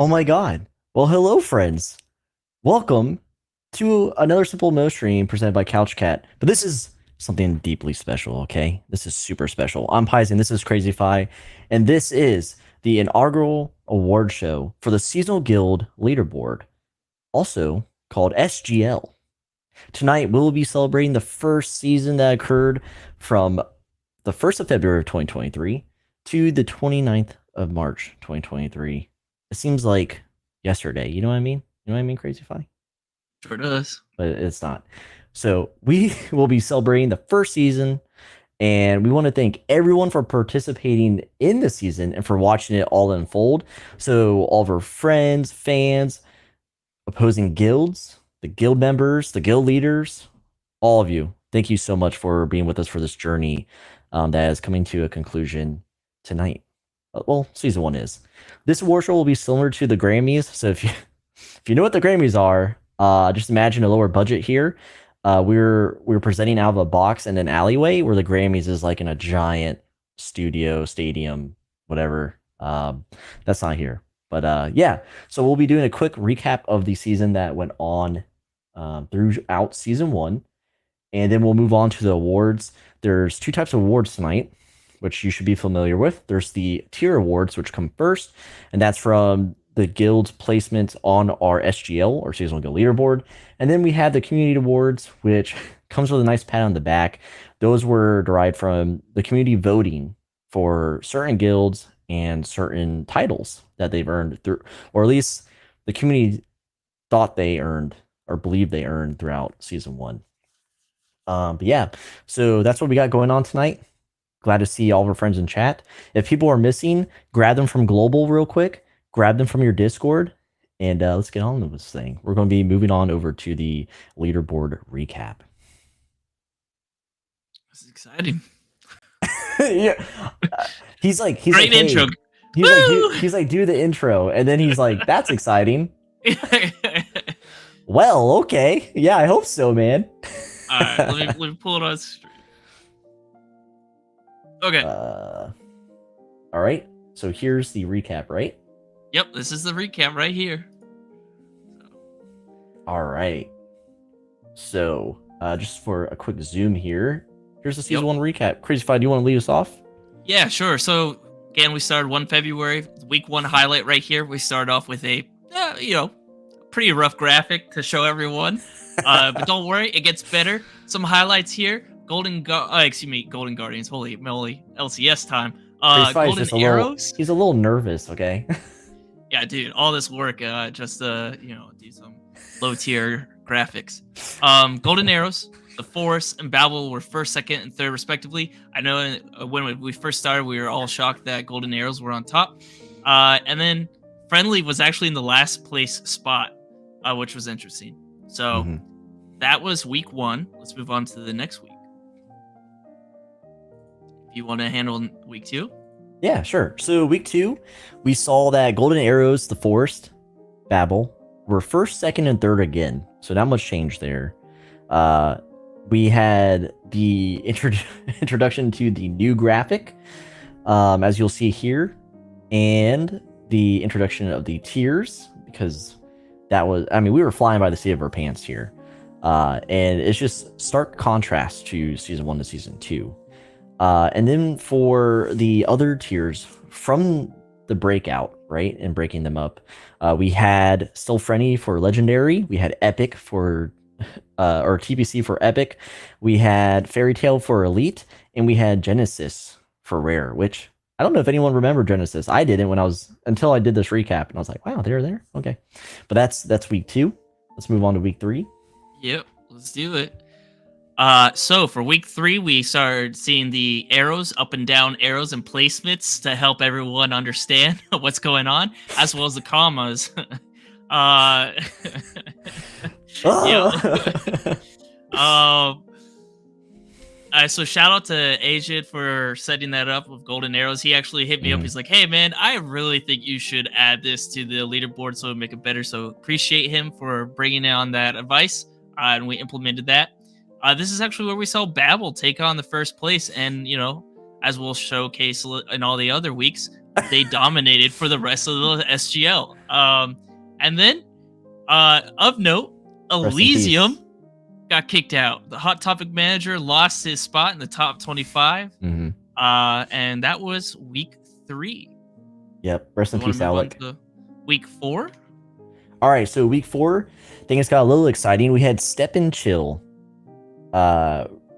Oh my god. Well, hello, friends. Welcome to another Simple Mo stream presented by Couch Cat. But this is something deeply special, okay? This is super special. I'm Paisen, this is Crazy Fi, and this is the inaugural award show for the Seasonal Guild leaderboard, also called SGL. Tonight, we'll be celebrating the first season that occurred from the 1st of February of 2023 to the 29th of March 2023. It seems like yesterday. You know what I mean? You know what I mean, Crazy Fi? Sure does. But it's not. So we will be celebrating the first season, and we want to thank everyone for participating in the season and for watching it all unfold. So all of our friends, fans, opposing guilds, the guild members, the guild leaders, all of you, thank you so much for being with us for this journey that is coming to a conclusion tonight. Well, season one is. This award show will be similar to the Grammys. So if you know what the Grammys are, just imagine a lower budget here. We're presenting out of a box in an alleyway, where the Grammys is like in a giant studio, stadium, whatever. That's not here. But yeah, so we'll be doing a quick recap of the season that went on throughout season one, and then we'll move on to the awards. There's two types of awards tonight, which you should be familiar with. There's the tier awards, which come first, and that's from the guild's placement on our SGL, or Seasonal Guild Leaderboard. And then we have the community awards, which comes with a nice pat on the back. Those were derived from the community voting for certain guilds and certain titles that they've earned through, or at least the community thought they earned or believed they earned throughout season one. But yeah, so that's what we got going on tonight. Glad to see all of our friends in chat. If people are missing, grab them from Global real quick. Grab them from your Discord, and let's get on with this thing. We're going to be moving on over to the leaderboard recap. This is exciting. Yeah, he's like, Great intro. He's like, do the intro, and then he's like, that's exciting. Well, okay, yeah, I hope so, man. All right, let me pull it on stream. Okay. All right. So here's the recap, right? Yep, this is the recap right here. All right. So just for a quick zoom here, here's the season one recap. Crazy Fi, do you want to lead us off? Yeah, sure. So again, we started 1 February, week one highlight right here. We started off with a pretty rough graphic to show everyone. But don't worry, it gets better. Some highlights here. Golden Guardians. Holy moly, LCS time. Golden Arrows. He's a little nervous, okay? Yeah, dude, all this work just to do some low tier graphics. Golden Arrows, the Forest, and Babel were first, second, and third respectively. I know when we first started, we were all shocked that Golden Arrows were on top. And then Friendly was actually in the last place spot, which was interesting. So that was week one. Let's move on to the next week. If you want to handle week two. Yeah, sure. So week two, we saw that Golden Arrows, the Forest, Babel were first, second, and third again. So not much change there. We had the introduction to the new graphic, as you'll see here, and the introduction of the tiers, because that was, I mean, we were flying by the seat of our pants here. And it's just stark contrast to season one to season two. And then for the other tiers from the breakout, right, and breaking them up, we had Still Friendly for Legendary, we had Epic for, or TPC for Epic, we had Fairy Tale for Elite, and we had Genesis for Rare, which I don't know if anyone remembered Genesis. I didn't until I did this recap, and I was like, wow, they're there? Okay. But that's week two. Let's move on to week three. Yep, let's do it. So for week three, we started seeing the arrows, up and down arrows and placements to help everyone understand what's going on, as well as the commas. So shout out to Ajit for setting that up with Golden Arrows. He actually hit me up. He's like, hey man, I really think you should add this to the leaderboard so it'll make it better. So appreciate him for bringing on that advice. And we implemented that. This is actually where we saw Babel take on the first place, and as we'll showcase in all the other weeks, they dominated for the rest of the SGL. And then, of note, Rest in peace. Elysium got kicked out. The Hot Topic manager lost his spot in the top 25. Mhm. And that was week 3. Yep. Rest in You wanna peace, move on Alec. to week 4? All right, so week 4, things got a little exciting. We had Step and Chill.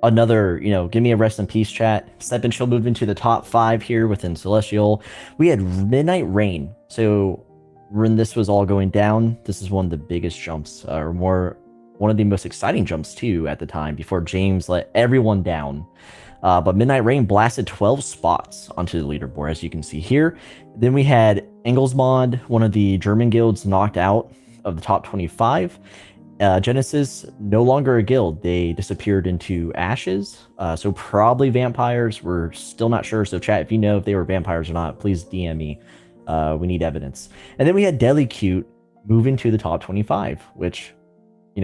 Another, give me a rest in peace chat. Step and Chill moved into the top 5 here within Celestial. We had Midnight Rain. So when this was all going down, this is one of the biggest jumps, or one of the most exciting jumps too at the time, before James let everyone down. But Midnight Rain blasted 12 spots onto the leaderboard, as you can see here. Then we had Engelsmod, one of the German guilds, knocked out of the top 25. Genesis, no longer a guild. They disappeared into ashes. So probably vampires. We're still not sure. So chat, if you know if they were vampires or not, please DM me. We need evidence. And then we had Deadly Cute move into the top 25, which, we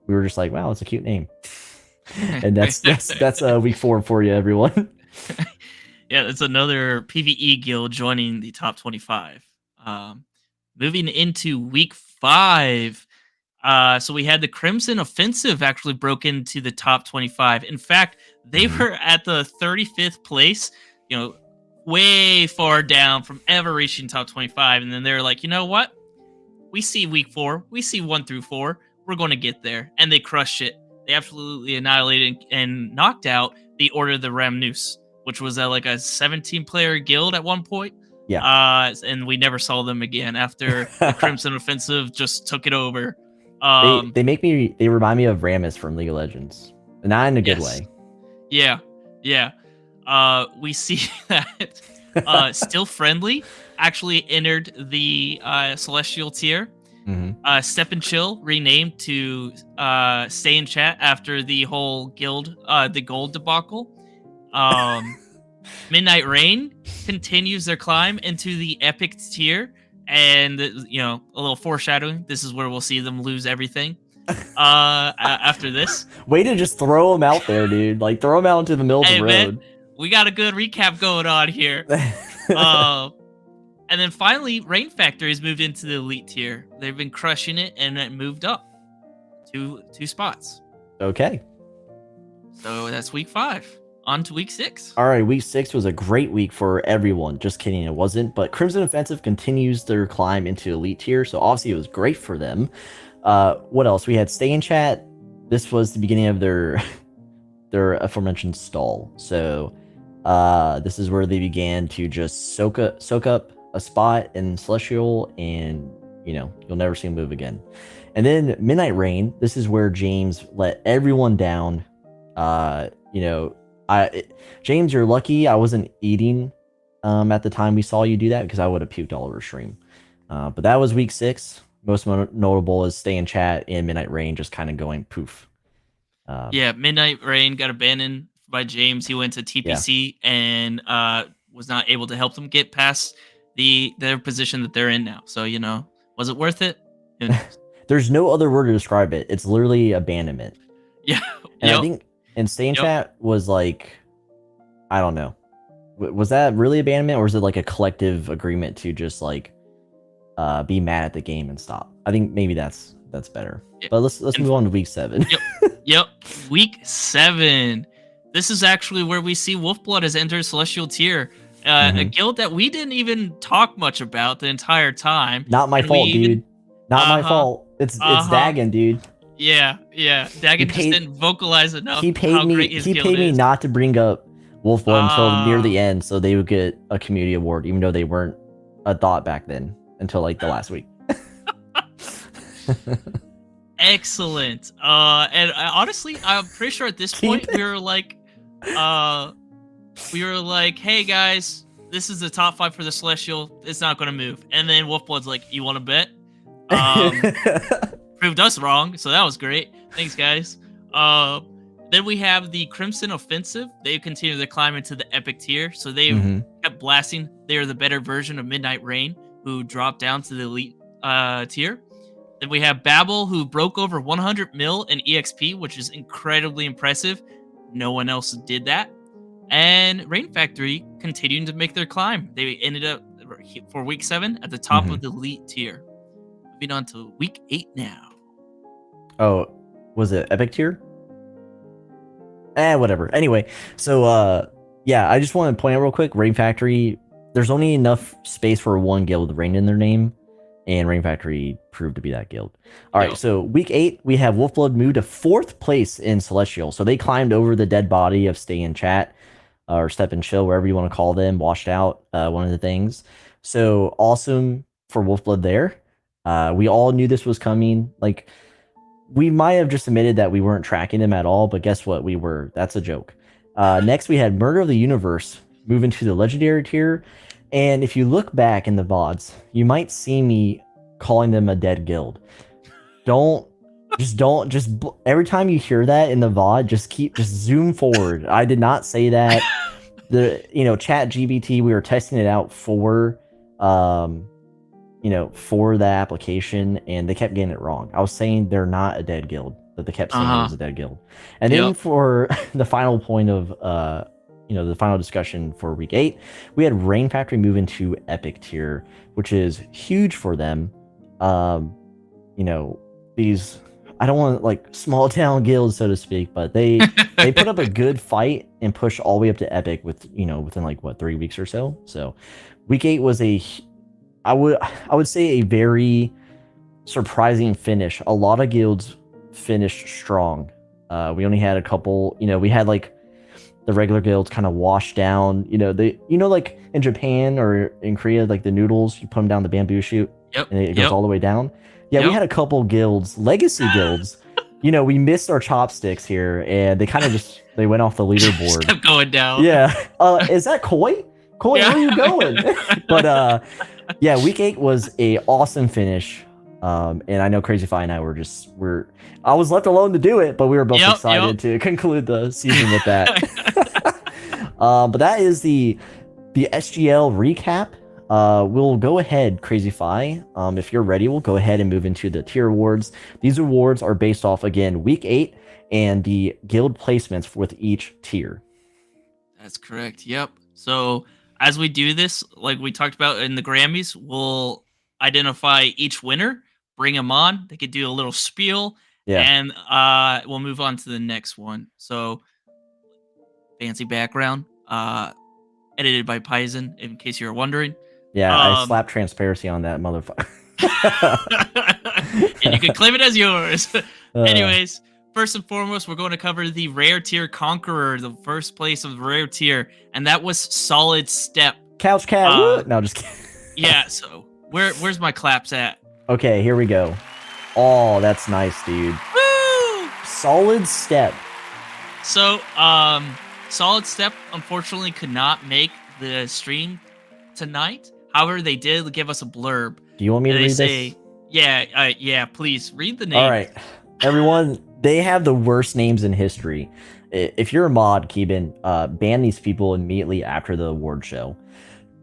were just like, wow, it's a cute name. And that's week 4 for you, everyone. Yeah, it's another PvE guild joining the top 25. Moving into week 5. So we had the Crimson Offensive actually broke into the top 25. In fact, they were at the 35th place, way far down from ever reaching top 25. And then they're like, you know what? We see week 4. We see 1 through 4. We're going to get there. And they crushed it. They absolutely annihilated and knocked out the Order of the Ramnus, which was like a 17-player guild at one point. Yeah. And we never saw them again after the Crimson Offensive just took it over. They remind me of Rammus from League of Legends. Not in a good way. Yeah. We see that Still Friendly actually entered the Celestial tier. Step and Chill renamed to Stay in Chat after the whole guild, the gold debacle. Midnight Rain continues their climb into the epic tier, and a little foreshadowing. This is where we'll see them lose everything. After this, way to just throw them out there, dude! Like throw them out into the middle of the road. Man, we got a good recap going on here. And then finally, Rain Factory has moved into the elite tier. They've been crushing it, and it moved up two spots. Okay. So that's week 5. On to week 6. All right, week 6 was a great week for everyone. Just kidding, it wasn't. But Crimson Offensive continues their climb into elite tier, so obviously it was great for them. What else? We had Stay in Chat. This was the beginning of their aforementioned stall. So this is where they began to just soak up a spot in Celestial, and you'll never see them move again. And then Midnight Rain, this is where James let everyone down. James, you're lucky I wasn't eating at the time we saw you do that, because I would have puked all over stream. But that was week 6. Most notable is Stay in Chat and Midnight Rain just kind of going poof. Midnight Rain got abandoned by James. He went to TPC and was not able to help them get past their position that they're in now. So, was it worth it? Who knows? There's no other word to describe it. It's literally abandonment. Yeah. And I think Stay in Chat was like, I don't know. Was that really abandonment, or was it like a collective agreement to just like be mad at the game and stop? I think maybe that's better. Yeah. But let's move on to week 7. Yep. Week 7. This is actually where we see Wolfblood has entered Celestial tier. A guild that we didn't even talk much about the entire time. Not my fault, dude. Not my fault. It's Dagon, dude. Yeah. Dagon just didn't vocalize enough. He paid me not to bring up Wolfblood until near the end, so they would get a community award, even though they weren't a thought back then until like the last week. Excellent. And honestly, I'm pretty sure at this point we were like, hey guys, this is the top 5 for the Celestial. It's not going to move. And then Wolfblood's like, you want to bet? Proved us wrong, so that was great. Thanks, guys. Then we have the Crimson Offensive. They continue to climb into the epic tier, so they kept blasting. They are the better version of Midnight Rain, who dropped down to the elite tier. Then we have Babel, who broke over 100 mil in EXP, which is incredibly impressive. No one else did that. And Rain Factory continuing to make their climb. They ended up for week 7 at the top of the elite tier. Moving on to week 8 now. Oh, was it epic tier? Whatever. Anyway, so yeah, I just want to point out real quick, Rain Factory, there's only enough space for one guild with Rain in their name, and Rain Factory proved to be that guild. All right, so week 8, we have Wolfblood moved to 4th place in Celestial. So they climbed over the dead body of Stay in Chat, or Step and Chill, wherever you want to call them, washed out, one of the things. So awesome for Wolfblood there. We all knew this was coming. Like, we might have just admitted that we weren't tracking them at all, but guess what? We were. That's a joke. Next, we had Murder of the Universe moving to the Legendary tier. And if you look back in the VODs, you might see me calling them a dead guild. Just every time you hear that in the VOD, just zoom forward. I did not say that. Chat GBT, we were testing it out for for the application, and they kept getting it wrong. I was saying they're not a dead guild, but they kept saying it was a dead guild. And then for the final point of the final discussion for week 8, we had Rain Factory move into epic tier, which is huge for them. These, I don't want like small town guilds, so to speak, but they put up a good fight and pushed all the way up to epic within like 3 weeks or so. So week 8 was I would say a very surprising finish. A lot of guilds finished strong. We only had a couple, we had like the regular guilds kind of washed down, like in Japan or in Korea, like the noodles, you put them down the bamboo shoot and it goes all the way down. Yeah, we had a couple guilds, legacy guilds. We missed our chopsticks here, and they kind of they went off the leaderboard. Just kept going down. Yeah. Is that Koi? Koi, where are you going? But yeah, week 8 was a awesome finish. And I know Crazy Fi and I I was left alone to do it, but we were both excited to conclude the season with that. But that is the SGL recap. We'll go ahead, Crazy Fi. If you're ready, we'll go ahead and move into the tier awards. These awards are based off, again, week 8 and the guild placements with each tier. That's correct. Yep. So as we do this, like we talked about in the Grammys, we'll identify each winner, bring them on. They could do a little spiel, and we'll move on to the next one. So fancy background, edited by Paisen, in case you're wondering. Yeah, I slapped transparency on that motherfucker. And you can claim it as yours. Anyways, first and foremost, we're going to cover the rare tier conqueror, the first place of the rare tier, and that was Solid Step. Couch cat. No, just kidding. Yeah, so where's my claps at? Okay, here we go. Oh, that's nice, dude. Woo! Solid Step. So, Solid Step unfortunately could not make the stream tonight. However, they did give us a blurb. Do you want me to read this? Yeah, please read the name. All right, everyone, they have the worst names in history. If you're a mod, Keeban, ban these people immediately after the award show.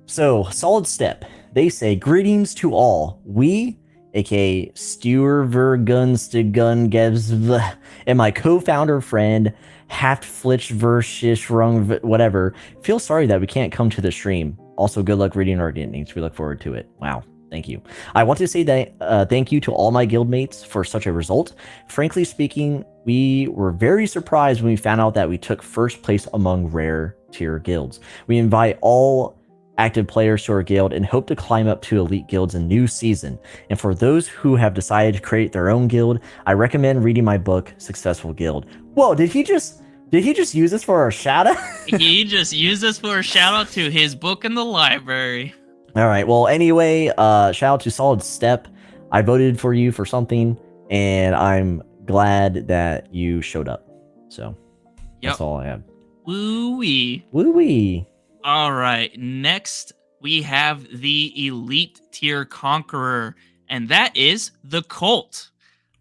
So, Solid Step, they say, greetings to all. We, aka Stewrvergunstigun and my co-founder friend, Haftflitchvershishrung, whatever, feel sorry that we can't come to the stream. Also, good luck reading our guildmates. We look forward to it. Wow. Thank you. I want to say that thank you to all my guildmates for such a result. Frankly speaking, we were very surprised when we found out that we took first place among rare tier guilds. We invite all active players to our guild and hope to climb up to elite guilds in new season. And for those who have decided to create their own guild, I recommend reading my book, Successful Guild. Whoa, did he just use this for a shout out? He just used this for a shout out to his book in the library. All right. Well, anyway, shout out to Solid Step. I voted for you for something, and I'm glad that you showed up. So that's all I have. Woo-wee. Woo-wee. All right. Next, we have the elite tier conqueror, and that is the Cult.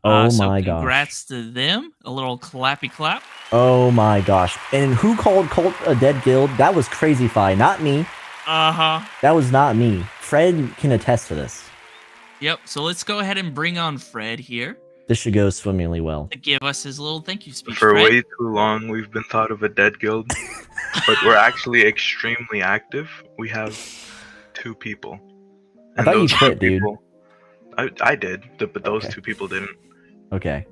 Oh my gosh. Congrats to them. A little clappy clap. Oh my gosh. And who called Cult a dead guild? That was Crazy Fi, not me. That was not me. Fred can attest to this. Yep. So let's go ahead and bring on Fred here. This should go swimmingly well. to give us his little thank you speech. For Fred? way too long, we've been thought of a dead guild, but we're actually extremely active. We have 2 people. I thought you those 2 quit, dude. people- I did, but those Okay. 2 people didn't. Okay.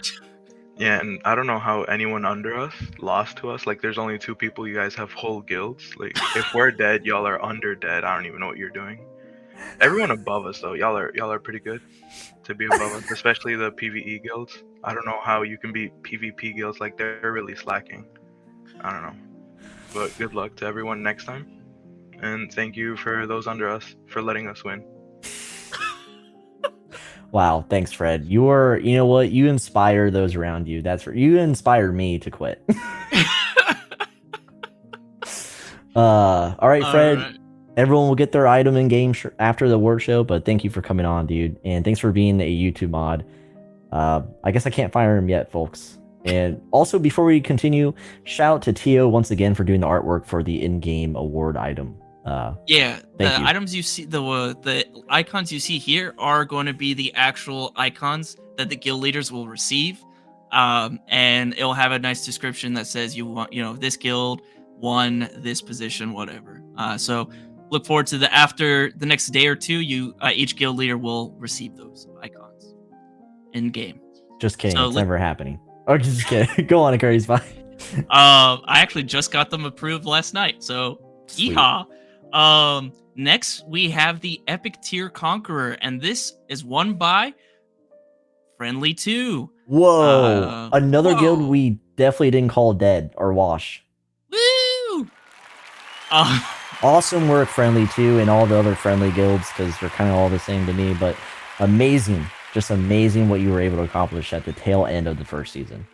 Yeah, and I don't know how anyone under us lost to us. Like, there's only 2 people. You guys have whole guilds. Like, if we're dead, y'all are under dead. I don't even know what you're doing. Everyone above us, though, y'all are pretty good to be above us, especially the PvE guilds. I don't know how you can be PvP guilds. Like, they're really slacking. I don't know. But good luck to everyone next time. And thank you for those under us for letting us win. Wow, thanks, Fred. You know what? You inspire those around you. You inspired me to quit. All right, Fred. All right. Everyone will get their item in game after the award show, but thank you for coming on, dude, and thanks for being a YouTube mod. I guess I can't fire him yet, folks. And also, before we continue, shout out to Tio once again for doing the artwork for the in-game award item. Yeah, the Thank you. items you see, the icons you see here are going to be the actual icons that the guild leaders will receive, and it'll have a nice description that says this guild won this position, whatever. So look forward to after the next day or two. Each guild leader will receive those icons in game. Just kidding, So it's never happening. Oh, just kidding. Go on, Curry's fine. I actually just got them approved last night, so Sweet. yeehaw. Next we have the Epic Tier Conqueror, and this is won by Friendly 2. Whoa, another whoa. guild we definitely didn't call dead or wash. Woo! Awesome work, Friendly 2, and all the other friendly guilds, because they're kind of all the same to me, but amazing. Just amazing what you were able to accomplish at the tail end of the first season.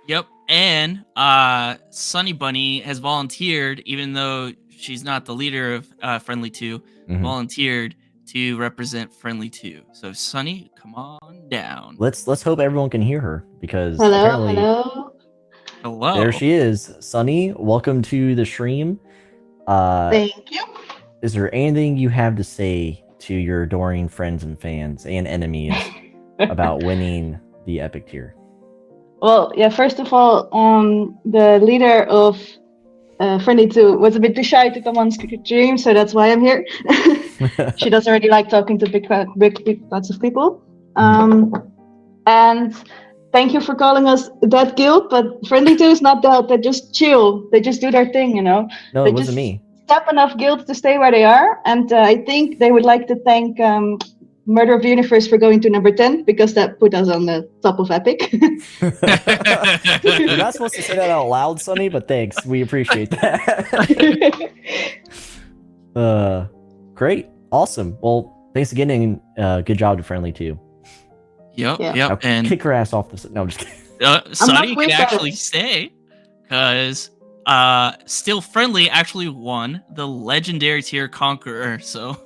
Yep, and Sunny Bunny has volunteered, even though she's not the leader of Friendly 2, Mhm. volunteered to represent Friendly 2. So Sunny, come on down. Let's hope everyone can hear her, because Hello, apparently hello. Hello. there she is. Sunny, welcome to the stream. Thank you. Is there anything you have to say to your adoring friends and fans and enemies about winning the Epic Tier? Well, yeah, first of all, the leader of Friendly 2 was a bit too shy to come on stream, so that's why I'm here. She doesn't really like talking to big lots of people. And thank you for calling us that guild, but Friendly 2 is not that. They just chill. They just do their thing, you know. No, They it wasn't just me. Step enough guilds to stay where they are, and I think they would like to thank Murder of the Universe for going to number 10, because that put us on the top of Epic. You're not supposed to say that out loud, Sunny, but thanks. We appreciate that. Great. Awesome. Well, thanks again, and good job to Friendly too. Yep, Yeah. yep. Now, And kick her ass off the... No, I'm just kidding. Sunny with can that. actually stay, because Still Friendly actually won the Legendary Tier Conqueror. So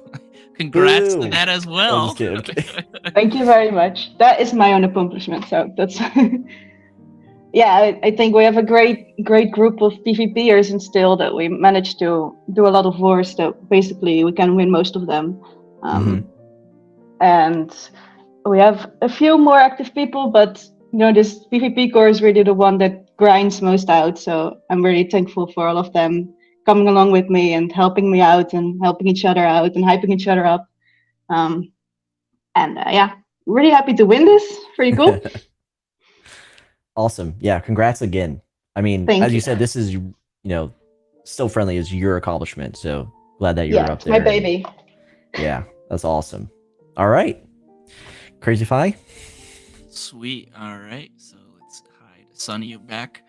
congrats Boo. to that as I'm well. just kidding, okay. Thank you very much. That is my own accomplishment. So that's yeah. I think we have a great group of PvPers in Still that we managed to do a lot of wars that basically we can win most of them. And we have a few more active people, but you know, this PvP core is really the one that grinds most out. So I'm really thankful for all of them coming along with me and helping me out and helping each other out and hyping each other up. Yeah, really happy to win this. Pretty cool. Awesome. Yeah, congrats again. I mean, Thank as you you. said, this is, Still Friendly is your accomplishment. So glad that you're Yeah, up it's there. my baby. Yeah, that's awesome. All right. Crazy Fi? Sweet. All right. So let's hide Sunny back.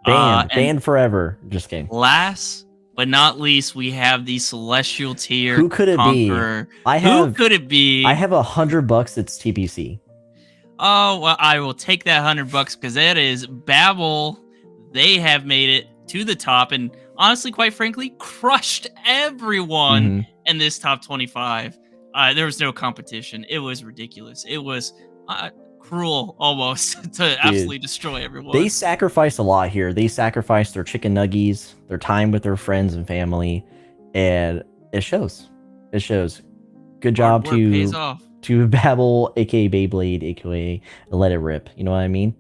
Banned. And Banned forever. Just kidding. last but not least, we have the Celestial Tier Who could it be? Conqueror. I Who have could it be? $100 it's TPC. Oh, well, I will take that $100 because that is Babel. They have made it to the top and honestly, quite frankly, crushed everyone Mhm. in this top 25. There was no competition. It was ridiculous. It was cruel almost to absolutely destroy everyone. They sacrificed a lot here. They sacrificed their chicken nuggies, their time with their friends and family, and it shows. It shows. good Hard job work pays off. to Babel, aka Beyblade, aka Let It Rip. You know what I mean?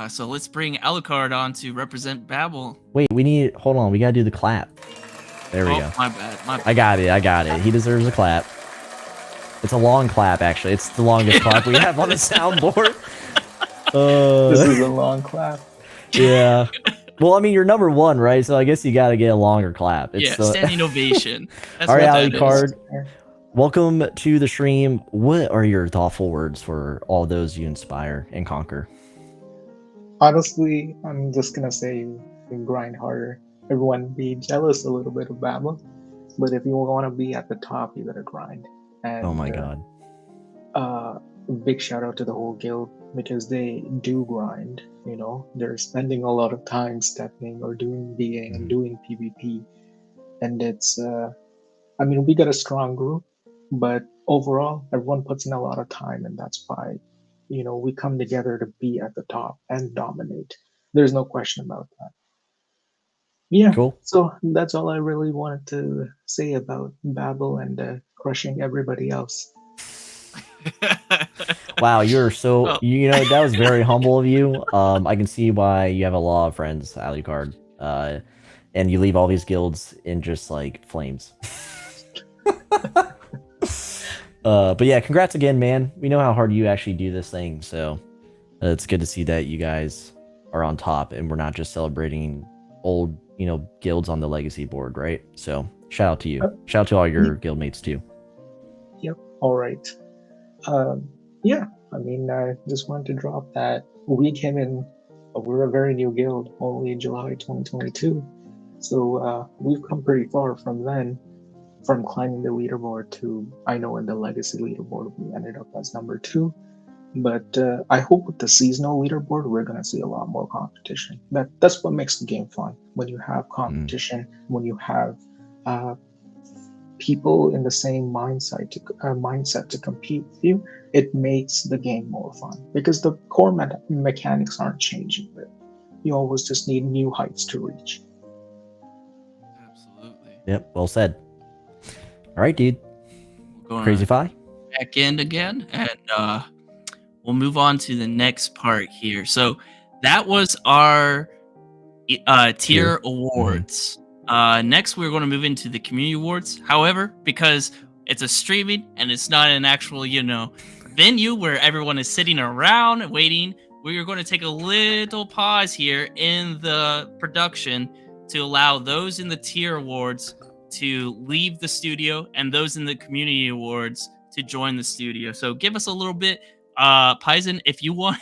So let's bring Alucard on to represent Babel. Wait, hold on, we gotta do the clap. There we go. My bad. I got it. He deserves a clap. It's a long clap, actually. It's the longest clap we have on the soundboard. This is a long clap. Yeah. Well, I mean, you're number one, right? So I guess you gotta get a longer clap. Standing ovation. That's all right, what that Alucard. is. Welcome to the stream. What are your thoughtful words for all those you inspire and conquer? Honestly, I'm just gonna say you grind harder. Everyone be jealous a little bit of Babel, but if you want to be at the top, you gotta grind. And, Oh my god. Big shout out to the whole guild because they do grind. You know, they're spending a lot of time stepping or doing VA and doing PvP, and it's. I mean, we got a strong group, but overall, everyone puts in a lot of time, and that's why, you know, we come together to be at the top and dominate. There's no question about that. Yeah, Cool. so that's all I really wanted to say about Babel and crushing everybody else. Wow, you're so Well- you know that was very humble of you. I can see why you have a lot of friends, Alucard. And you leave all these guilds in just like flames. But yeah, congrats again, man. We know how hard you actually do this thing, so it's good to see that you guys are on top and we're not just celebrating old, guilds on the legacy board, right? So shout out to you. Shout out to all your guildmates too. Yep. All right. Yeah. I mean, I just wanted to drop that we came in. We're a very new guild, only in July 2022. So we've come pretty far from then, from climbing the leaderboard to, I know in the legacy leaderboard we ended up as number 2. But I hope with the seasonal leaderboard we're gonna see a lot more competition. That's what makes the game fun. When you have competition, when you have people in the same mindset to compete with you, it makes the game more fun because the core mechanics aren't changing. But you always just need new heights to reach. Absolutely. Yep, well said. All right, dude. Going Crazy Fi. back in again, and we'll move on to the next part here. So that was our tier awards. Next, we're going to move into the community awards. However, because it's a streaming and it's not an actual, venue where everyone is sitting around waiting, we're going to take a little pause here in the production to allow those in the tier awards to leave the studio and those in the community awards to join the studio. So give us a little bit, Paisen, if you want.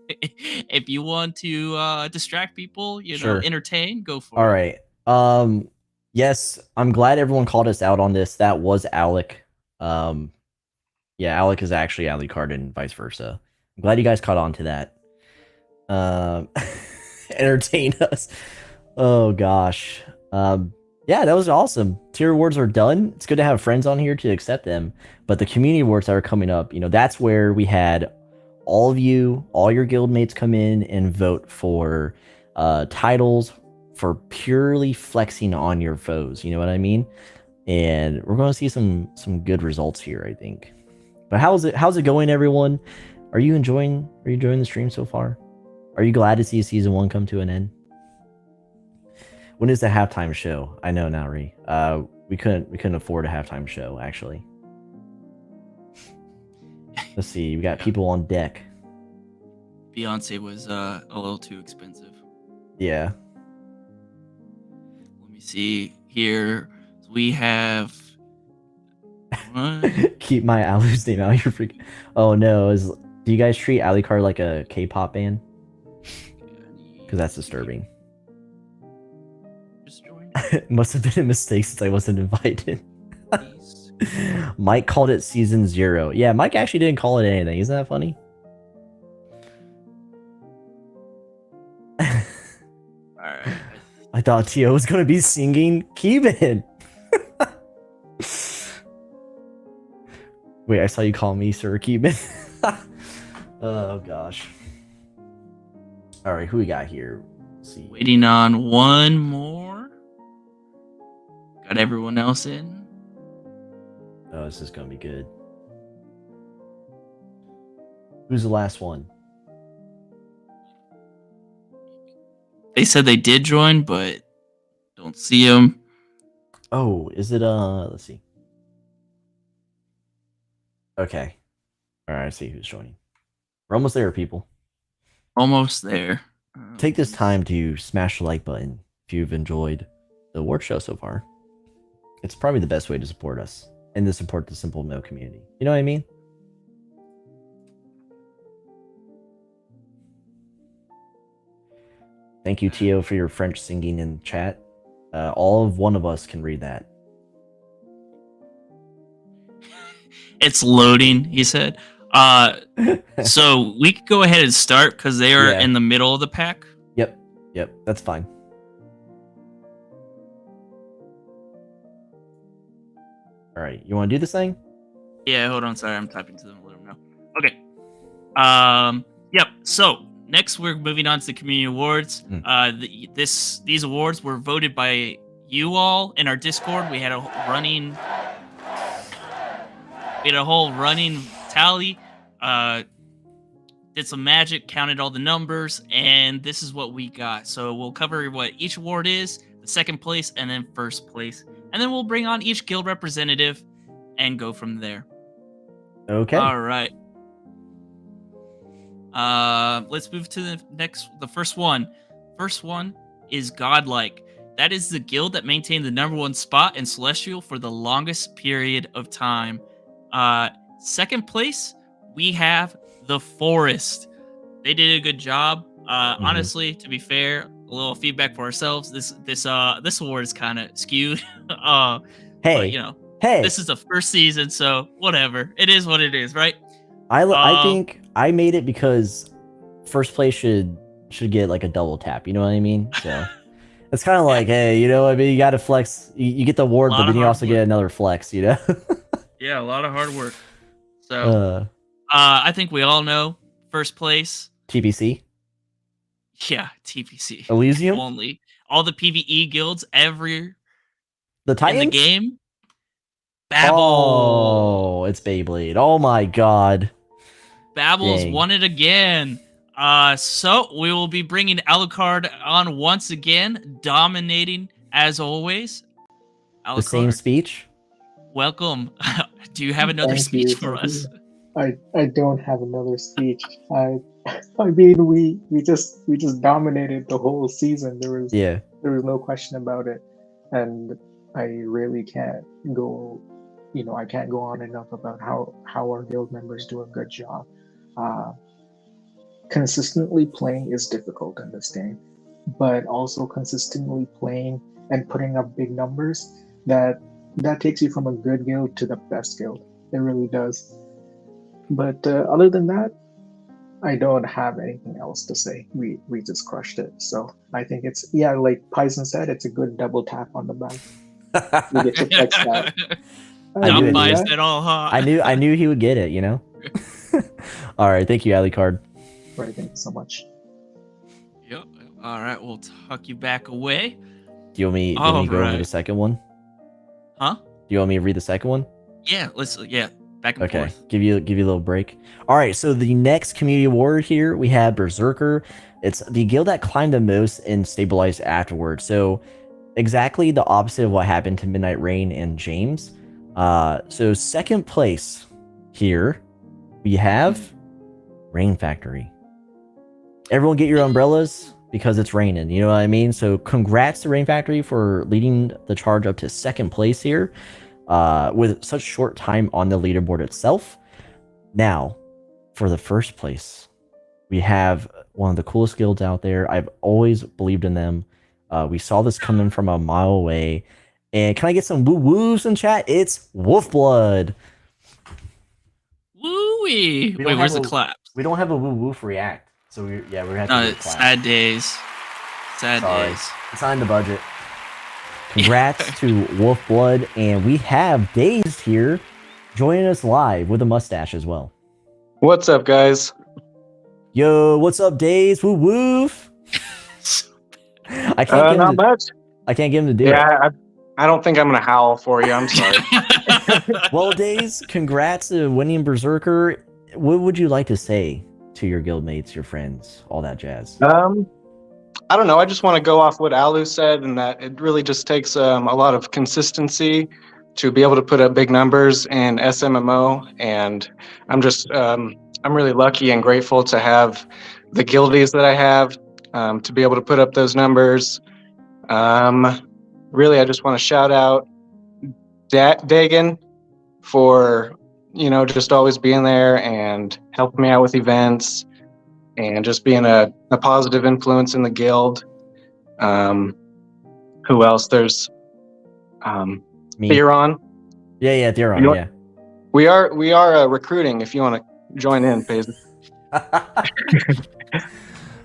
If you want to distract people, Sure. entertain, go for All it. right. Yes, I'm glad everyone called us out on this. That was Alec. Yeah, Alec is actually Alucard and vice versa. I'm glad you guys caught on to that. Entertain us. Oh gosh. Yeah, that was awesome. Tier awards are done. It's good to have friends on here to accept them. But the community awards that are coming up, that's where we had all of you, all your guildmates come in and vote for titles for purely flexing on your foes. You know what I mean? And we're going to see some good results here, I think. But how's it going, everyone? Are you enjoying the stream so far? Are you glad to see season 1 come to an end? When is the halftime show? I know, Nauri. We couldn't afford a halftime show, actually. Let's see. We got people on deck. Beyonce was a little too expensive. Yeah. Let me see here. We have. Keep my Alu's name out of your freaking. Oh no! Do you guys treat Alucard like a K-pop band? Because that's disturbing. Just join. It must have been a mistake since I wasn't invited. Mike called it season 0. Yeah, Mike actually didn't call it anything. Isn't that funny? Alright. I thought Tio was gonna be singing Keeban. Wait, I saw you call me Sir Keeban. Oh gosh. All right, who we got here? Let's see. Waiting on one more. Got everyone else in. Oh, this is gonna be good. Who's the last one? They said they did join, but don't see them. Oh, is it let's see. Okay. Alright, I see who's joining. We're almost there, people. Almost there. Take this time to smash the like button if you've enjoyed the award show so far. It's probably the best way to support us and to support the SimpleMMO community. You know what I mean? Thank you, Tio, for your French singing in chat. All of one of us can read that. It's loading, he said. So we could go ahead and start because they are in the middle of the pack. Yep, that's fine. All right, you want to do this thing? Yeah, hold on. Sorry, I'm typing to them. Let them know. Okay. Yep. So next, we're moving on to the community awards. These awards were voted by you all in our Discord. We had a whole running tally. Did some magic, counted all the numbers, and this is what we got. So we'll cover what each award is, the second place, and then first place. And then we'll bring on each guild representative and go from there. Okay. All right. Let's move to the first one. First one is Godlike. That is the guild that maintained the #1 spot in Celestial for the longest period of time. Second place, we have The Forest. They did a good job. Honestly, to be fair, a little feedback for ourselves. This award is kind of skewed. But, this is the first season, so whatever. It is what it is, right? I think I made it because first place should get like a double tap. You know what I mean? So it's kind of like, hey, you know, I mean, you got to flex. You get the award, but then you also get another flex. You know? Yeah, a lot of hard work. So I think we all know first place. TPC. Yeah, TPC. Elysium. Only all the PvE guilds the Titans in the game. Babel. Oh, it's Beyblade. Oh my god. Babel's won it again. So we will be bringing Alucard on once again, dominating as always. Alucard, the same speech. Welcome. Do you have another speech for us? I don't have another speech. I mean we just dominated the whole season. There was no question about it, and I really can't go. I can't go on enough about how our guild members do a good job. Consistently playing is difficult in this game, but also consistently playing and putting up big numbers, that takes you from a good guild to the best guild. It really does. But other than that, I don't have anything else to say. We just crushed it. So I think it's, like Paisen said, it's a good double tap on the back. We get to flex that. Not biased at all, huh? I knew he would get it, you know? All right, thank you, Alucard. Right, thank you so much. Yep. All right, we'll tuck you back away. Do you want me to go over the second one? Huh? Do you want me to read the second one? Yeah, back and forth. Give you a little break. All right, so the next community award here, we have Berserker. It's the guild that climbed the most and stabilized afterwards. So exactly the opposite of what happened to Midnight Rain and James. So second place here, we have Rain Factory. Everyone get your umbrellas because it's raining, you know what I mean? So congrats to Rain Factory for leading the charge up to second place here with such short time on the leaderboard itself. Now, for the first place, we have one of the coolest guilds out there. I've always believed in them. We saw this coming from a mile away. And can I get some woo-woos in chat? It's Wolfblood. Woo-wee. Wait, where's the claps? We don't have a woo-woof react. So we're going to have to do a clap. Sad days. Sad days. It's not in the budget. Congrats to Wolfblood. And we have Dazed here joining us live with a mustache as well. What's up, guys? Yo, what's up, Dazed? Woo-woof. Not much. I can't get him to do it. Yeah, I don't think I'm going to howl for you. I'm sorry. Well, Days, congrats to winning Berserker. What would you like to say to your guildmates, your friends, all that jazz? I don't know. I just want to go off what Alu said, and that it really just takes a lot of consistency to be able to put up big numbers in SMMO. And I'm really lucky and grateful to have the guildies that I have to be able to put up those numbers. Really, I just want to shout out Dagan for just always being there and helping me out with events and just being a positive influence in the guild. Who else? There's Me. Theron. Yeah, Theron, You know yeah. We are recruiting if you want to join in, Paisen.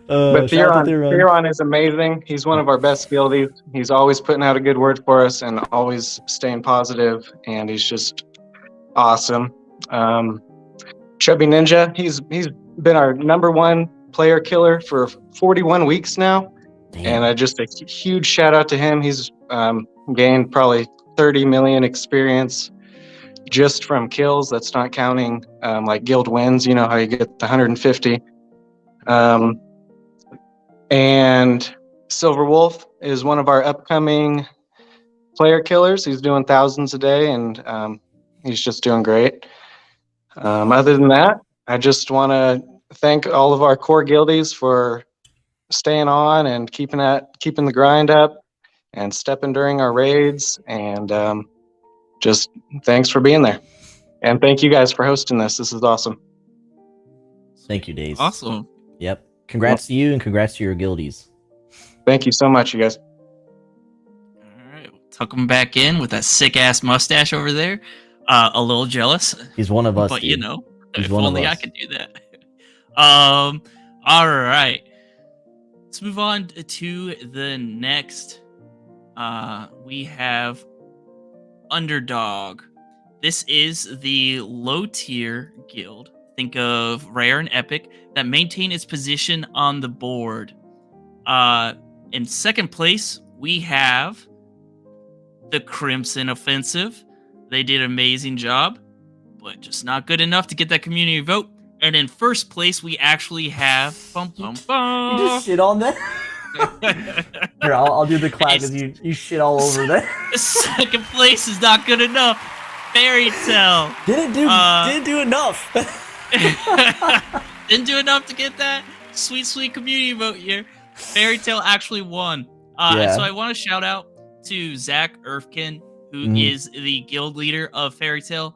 But Shout out to Theron is amazing. He's one of our best guildies. He's always putting out a good word for us and always staying positive, and he's just awesome. Chubby Ninja, he's been our #1 player killer for 41 weeks now. Damn. And just a huge shout out to him. He's gained probably 30 million experience just from kills. That's not counting like guild wins. You know how you get the 150. And Silver Wolf is one of our upcoming player killers. He's doing thousands a day, and he's just doing great. Other than that, I just want to thank all of our core guildies for staying on and keeping the grind up and stepping during our raids, and just thanks for being there. And thank you guys for hosting this. This is awesome. Thank you, Days. Awesome. Yep. Congrats to you and congrats to your guildies. Thank you so much, you guys. All right, tuck him back in with that sick ass mustache over there. A little jealous, He's one of us. but dude. He's if one of only I us. could do that. All right, let's move on to the next. We have Underdog. This is the low tier guild. Think of Rare and Epic that maintain its position on the board. In second place, we have the Crimson Offensive. They did an amazing job, but just not good enough to get that community vote. And in first place, we actually have You just shit on that? Here, I'll do the clap because you shit all over that. Second place is not good enough. Fairy Tale Didn't do enough. didn't do enough to get that sweet community vote here. Fairy Tale actually won. And so I want to shout out to Zach Erfkin, who is the guild leader of Fairy Tale.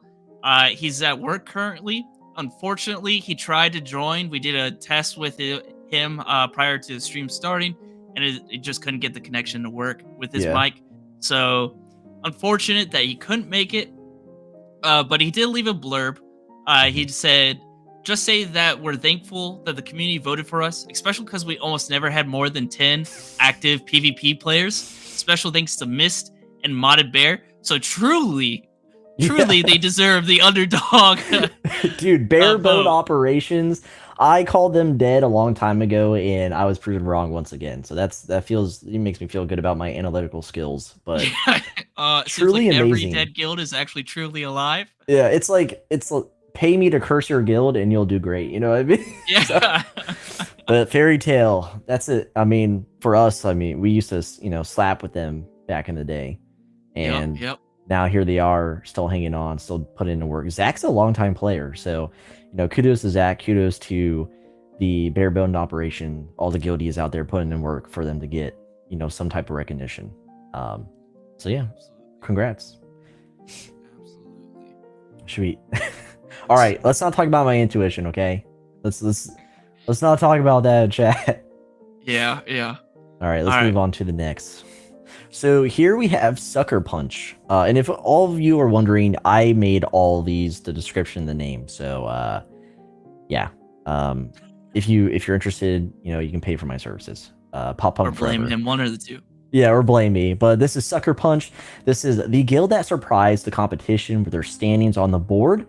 He's at work currently. Unfortunately, he tried to join. We did a test with him prior to the stream starting, and it just couldn't get the connection to work with his mic. So unfortunate that he couldn't make it. But he did leave a blurb. He said, just say that we're thankful that the community voted for us, especially because we almost never had more than 10 active PvP players. Special thanks to Mist and Modded Bear. So truly, they deserve the Underdog. Dude, bare bone operations. I called them dead a long time ago, and I was proven wrong once again. So it makes me feel good about my analytical skills. But truly like amazing. Every dead guild is actually truly alive. Yeah, it's like pay me to curse your guild, and you'll do great. You know what I mean? Yeah. But Fairy Tale, that's it. I mean, for us, we used to slap with them back in the day, and now here they are, still hanging on, still putting in work. Zach's a longtime player, so kudos to Zach, kudos to the bare boned operation, all the guildies out there putting in work for them to get some type of recognition. So yeah, congrats. Absolutely. Should we? All right, let's not talk about my intuition, okay? Let's not talk about that in chat. Yeah. All right, let's move on to the next. So here we have Sucker Punch. And if all of you are wondering, I made all these, the description, the name. So yeah. If you're interested, you can pay for my services. Pop or blame him, one or the two. Yeah, or blame me. But this is Sucker Punch. This is the guild that surprised the competition with their standings on the board.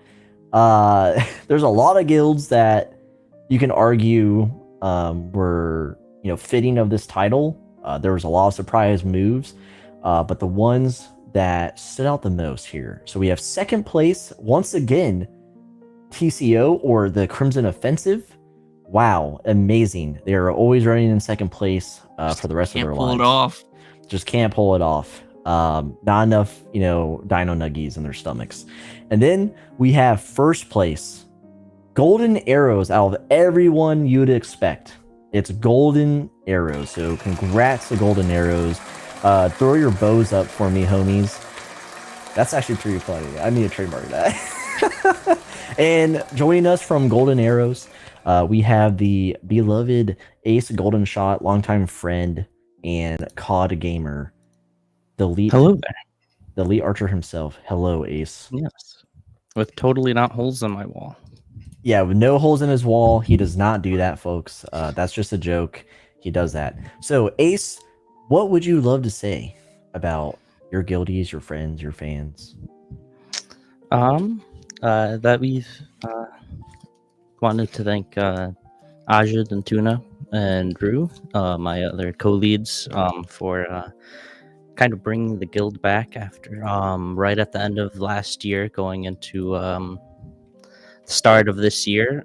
There's a lot of guilds that you can argue were fitting of this title. There was a lot of surprise moves, but the ones that stood out the most here? So we have second place, once again, TCO or the Crimson Offensive. Wow, amazing. They are always running in second place for the rest of Can't their pull lives. it off. Just can't pull it off. Not enough, dino nuggies in their stomachs. And then we have first place, Golden Arrows. Out of everyone you'd expect, it's Golden Arrows. So congrats to Golden Arrows. Throw your bows up for me, homies. That's actually pretty funny. I need to trademark that. And joining us from Golden Arrows, we have the beloved Ace Golden Shot, longtime friend and COD gamer, the elite archer himself. Hello, Ace. Yes, with totally not holes in my wall. Yeah, with no holes in his wall. He does not do that, folks. That's just a joke. He does that. So, Ace, what would you love to say about your guildies, your friends, your fans? That we've wanted to thank Ajid and Tuna and Drew, my other co-leads, for kind of bringing the guild back after right at the end of last year, going into the start of this year.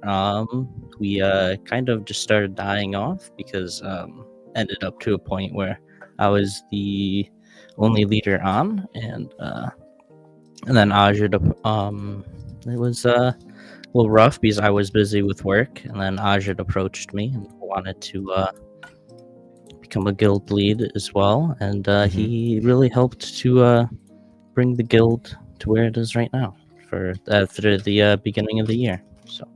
We kind of just started dying off because ended up to a point where I was the only leader on, and then Ajid, it was a little rough because I was busy with work, and then Ajid approached me and wanted to become a guild lead as well, and he really helped to bring the guild to where it is right now for the beginning of the year. So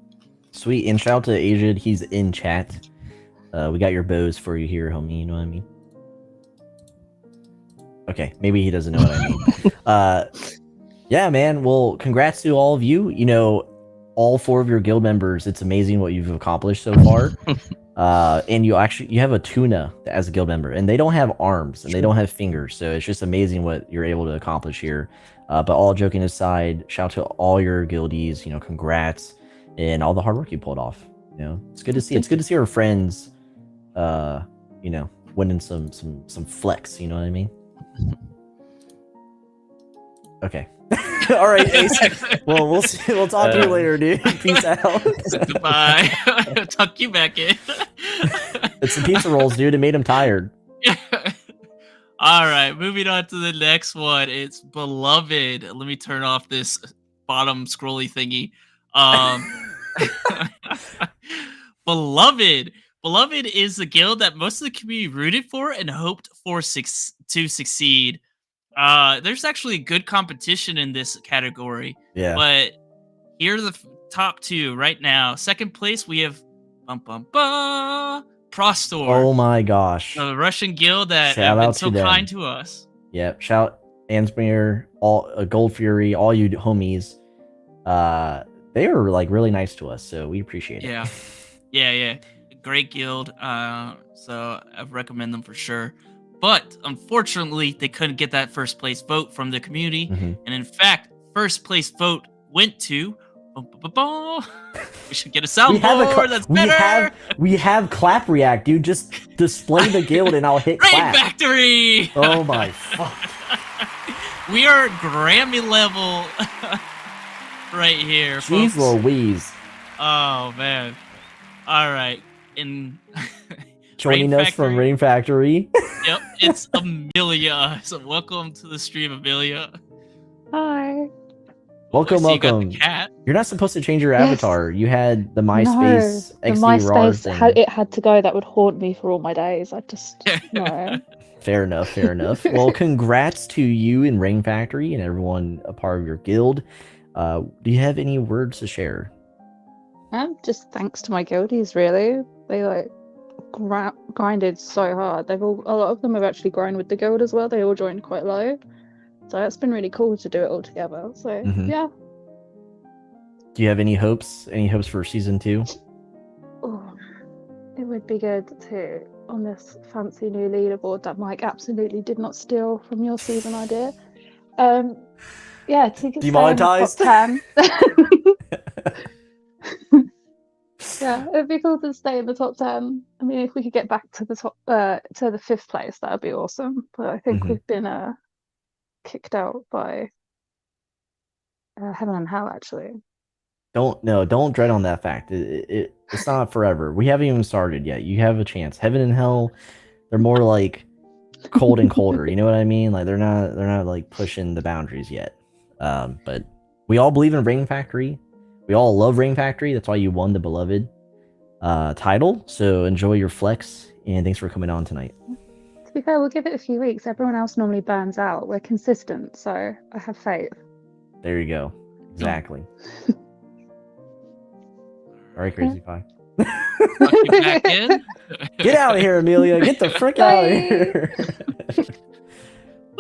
sweet. And shout out to Ajid. He's in chat. We got your bows for you here, homie. You know what I mean? Okay, maybe he doesn't know what I mean. Yeah, man. Well, congrats to all of you. All 4 of your guild members. It's amazing what you've accomplished so far. And you have a Tuna as a guild member, and they don't have arms and they don't have fingers, so it's just amazing what you're able to accomplish here. But all joking aside, shout out to all your guildies. Congrats and all the hard work you pulled off. It's good to see. It's good to see our friends. Winning some flex. You know what I mean? Okay. All right, Ace. Well, we'll see. We'll talk to you later, dude. Peace out. Goodbye. Tuck you back in. It's the pizza rolls, dude. It made him tired. All right, moving on to the next one. It's Beloved. Let me turn off this bottom scrolly thingy. Beloved is the guild that most of the community rooted for and hoped for to succeed. There's actually good competition in this category. Yeah. But here are the top 2 right now. Second place, we have Prostor. Oh my gosh. The Russian guild that Shout have been out so to them. kind to us. Yep. Shout Ansmere, all Gold Fury, all you homies. They were really nice to us, so we appreciate it. Yeah. Yeah. Great guild. So I recommend them for sure. But unfortunately, they couldn't get that first place vote from the community. Mm-hmm. And in fact, first place vote went to. We should get a soundboard. That's better. We have clap react, dude. Just display the guild and I'll hit Rain clap. Factory. Oh my fuck. We are Grammy level right here. Jeez folks. Louise. Oh man. All right. Joining Rain us from Factory. Rain Factory. Yep, it's Amelia. So welcome to the stream, Amelia. Hi. Welcome, I see you got welcome. the cat. You're not supposed to change your Yes. avatar. You had the No, MySpace the XD RAR MySpace thing. it had to go. That would haunt me for all my days. I just no. Fair enough. Well, congrats to you and Rain Factory and everyone a part of your guild. Do you have any words to share? Just thanks to my guildies, really. They grinded so hard. A lot of them have actually grown with the guild as well. They all joined quite low, so it's been really cool to do it all together. So Mhm. yeah. Do you have any hopes? Any hopes for season 2? Oh, it would be good to on this fancy new leaderboard that Mike absolutely did not steal from your season idea. Yeah, to get Demonetized? stay in the top 10. Yeah, it'd be cool to stay in the top 10. I mean, if we could get back to the top, to the 5th place, that would be awesome. But I think Mhm. we've been kicked out by Heaven and Hell, actually. Don't dread on that fact. It's not forever. We haven't even started yet. You have a chance. Heaven and Hell, they're more like cold and colder. You know what I mean? Like they're not like pushing the boundaries yet. But we all believe in Rain Factory. We all love Rain Factory. That's why you won the beloved title. So enjoy your flex, and thanks for coming on tonight. To be fair, we'll give it a few weeks. Everyone else normally burns out. We're consistent, so I have faith. There you go. Exactly. All right, Crazy Pie. Lock you back in. Get out of here, Amelia. Get the frick out of here.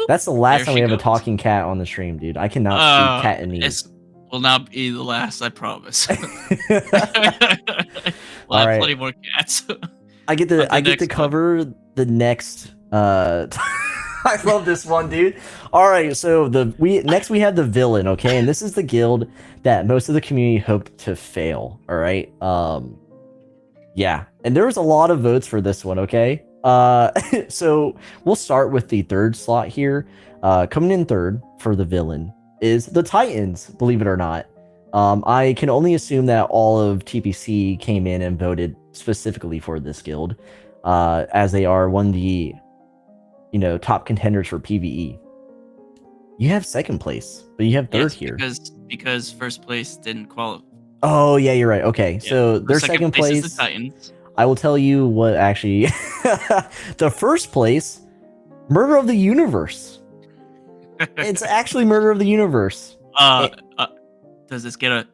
That's the last There time we she have a goes. talking cat on the stream, dude. I cannot see cat and It will not be the last, I promise. We'll All have right. plenty more cats. I get On to the I get next to one. cover the next I love this one, dude. All right, so we have the villain, okay? And this is the guild that most of the community hoped to fail, all right? Yeah. And there was a lot of votes for this one, okay? So we'll start with the third slot here. Coming in third for the villain is the Titans, believe it or not. I can only assume that all of TPC came in and voted specifically for this guild, as they are one of the top contenders for PvE. You have second place, but you have third Yes, here. because first place didn't qualify. Oh yeah, you're right. Okay, so their second place. is the Titans. I will tell you what actually. The first place, Murder of the Universe. It's actually Murder of the Universe. Does this get a?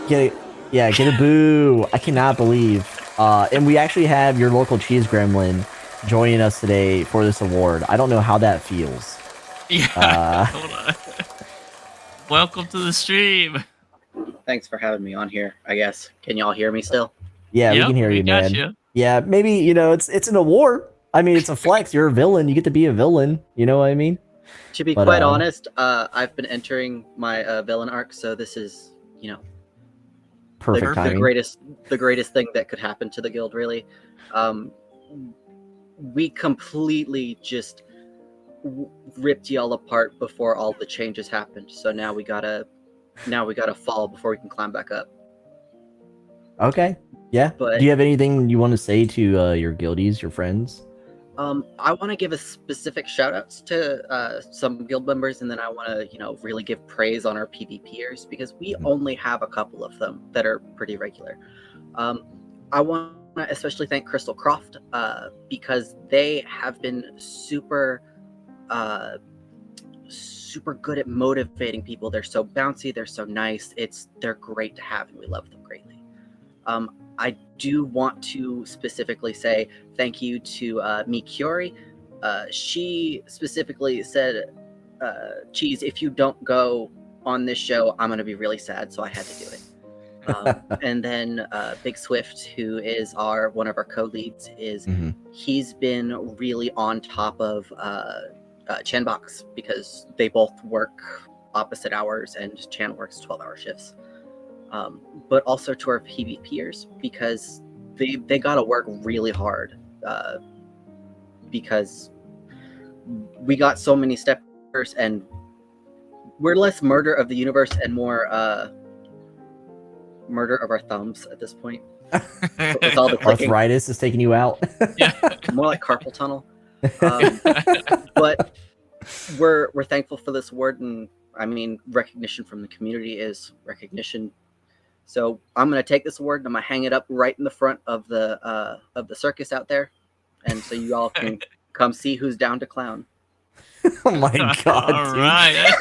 Get a boo. I cannot believe. And we actually have your local cheese gremlin joining us today for this award. I don't know how that feels. Yeah. Hold on. Welcome to the stream. Thanks for having me on here, I guess. Can y'all hear me still? Yeah, we Yep, can hear we you, got man. you. Yeah, maybe it's an award. I mean, it's a flex. You're a villain. You get to be a villain. You know what I mean? To be But, quite honest, I've been entering my villain arc, so this is, Perfect the timing. greatest thing that could happen to the guild, really. We completely just ripped y'all apart before all the changes happened. So now we gotta fall before we can climb back up. Okay. Yeah. But- Do you have anything you want to say to your guildies, your friends? I want to give a specific shout outs to some guild members, and then I want to, really give praise on our PvPers because we only have a couple of them that are pretty regular. I want to especially thank Crystal Croft because they have been super good at motivating people. They're so bouncy, they're so nice. They're great to have, and we love them greatly. I do want to specifically say thank you to Mikiori. She specifically said, Cheese, if you don't go on this show, I'm going to be really sad, so I had to do it. And then Big Swift, who is one of our co-leads, he's been really on top of Chanbox because they both work opposite hours and Chan works 12-hour shifts. But also to our PvPers because they got to work really hard because we got so many steppers and we're less murder of the universe and more murder of our thumbs at this point. With all the clicking. Arthritis is taking you out. Yeah. More like carpal tunnel. But we're thankful for this award, and I mean recognition from the community is recognition. So I'm gonna take this award and I'm gonna hang it up right in the front of the circus out there, and so you all can come see who's down to clown. Oh my god. All dude. right.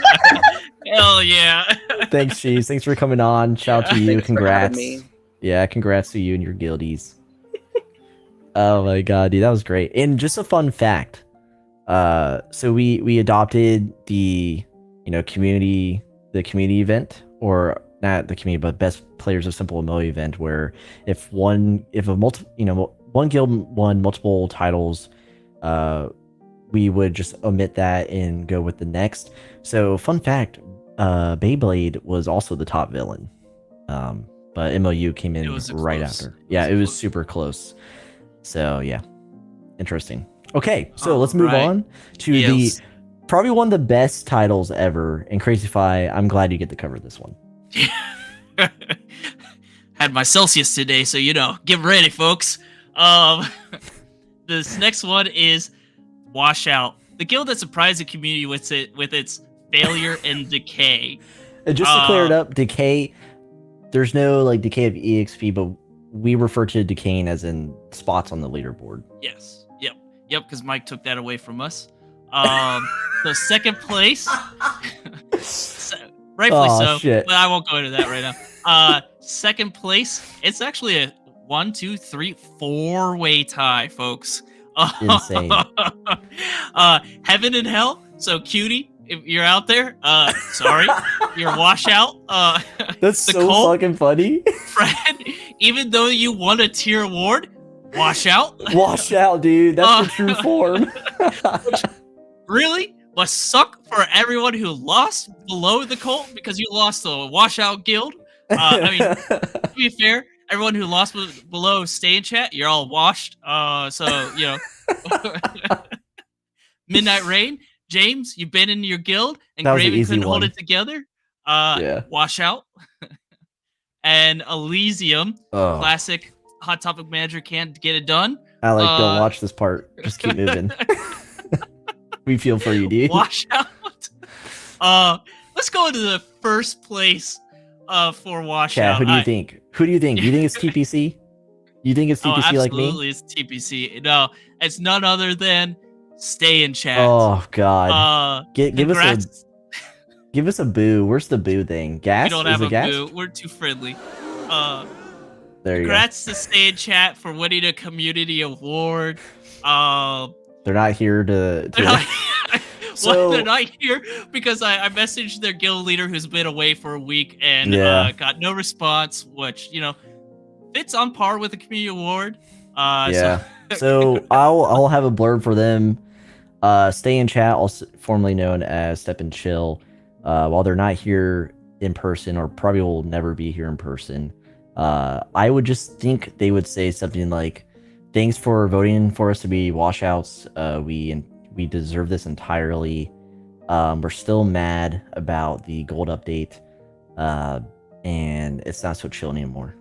Hell yeah. Thanks, Cheese. Thanks for coming on. Shout out to you. Thanks for having Congrats. me. Yeah, congrats to you and your guildies. Oh my god, dude, that was great. And just a fun fact. So we adopted the community event, or not the community, but best players of SimpleMMO one where if one guild won multiple titles, we would just omit that and go with the next. So fun fact, Beyblade was also the top villain. But MOU came in right after. Yeah, it was super close. So yeah, interesting. Okay, so let's move on to the Probably one of the best titles ever. And Crazy Fi, I'm glad you get to cover this one. Had my Celsius today, so get ready, folks. This next one is Washout, the guild that surprised the community with its failure and decay. And just to clear it up, decay, there's no like decay of EXP, but we refer to decaying as in spots on the leaderboard. Yes. Yep, because Mike took that away from us. So second place, rightfully so, shit. but I won't go into that right now. Second place, it's actually a 1, 2, 3, 4-way tie, folks. Insane. Heaven and hell. So Cutie, if you're out there, sorry, you're Washout. That's so fucking funny. Fred, even though you won a tier award, Washout. Washout, dude. That's the true form. Really must suck for everyone who lost below the cult because you lost the Washout guild. I mean, to be fair, everyone who lost below, stay in chat. You're all washed. Midnight Rain, James, you've been in your guild, and Graven couldn't hold it together. Washout. And Elysium, classic Hot Topic manager can't get it done. Alec, don't watch this part. Just keep moving. We feel for you, dude. Washout. Let's go into the first place for Washout. Chad, who do you think? Who do you think? You think it's TPC? You think it's TPC like me? Absolutely, it's TPC. No, it's none other than Stay in Chat. Oh God! Give us a boo. Where's the boo thing? Gas? We don't have a boo. We're too friendly. There you congrats to Stay in Chat for winning a community award. They're not here to... They're not here because I messaged their guild leader who's been away for a week and got no response, which fits on par with the community award. So I'll have a blurb for them. Stay in Chat, also formerly known as Step and Chill. While they're not here in person, or probably will never be here in person, I would just think they would say something like, "Thanks for voting for us to be washouts. We deserve this entirely. We're still mad about the gold update, and it's not so chill anymore.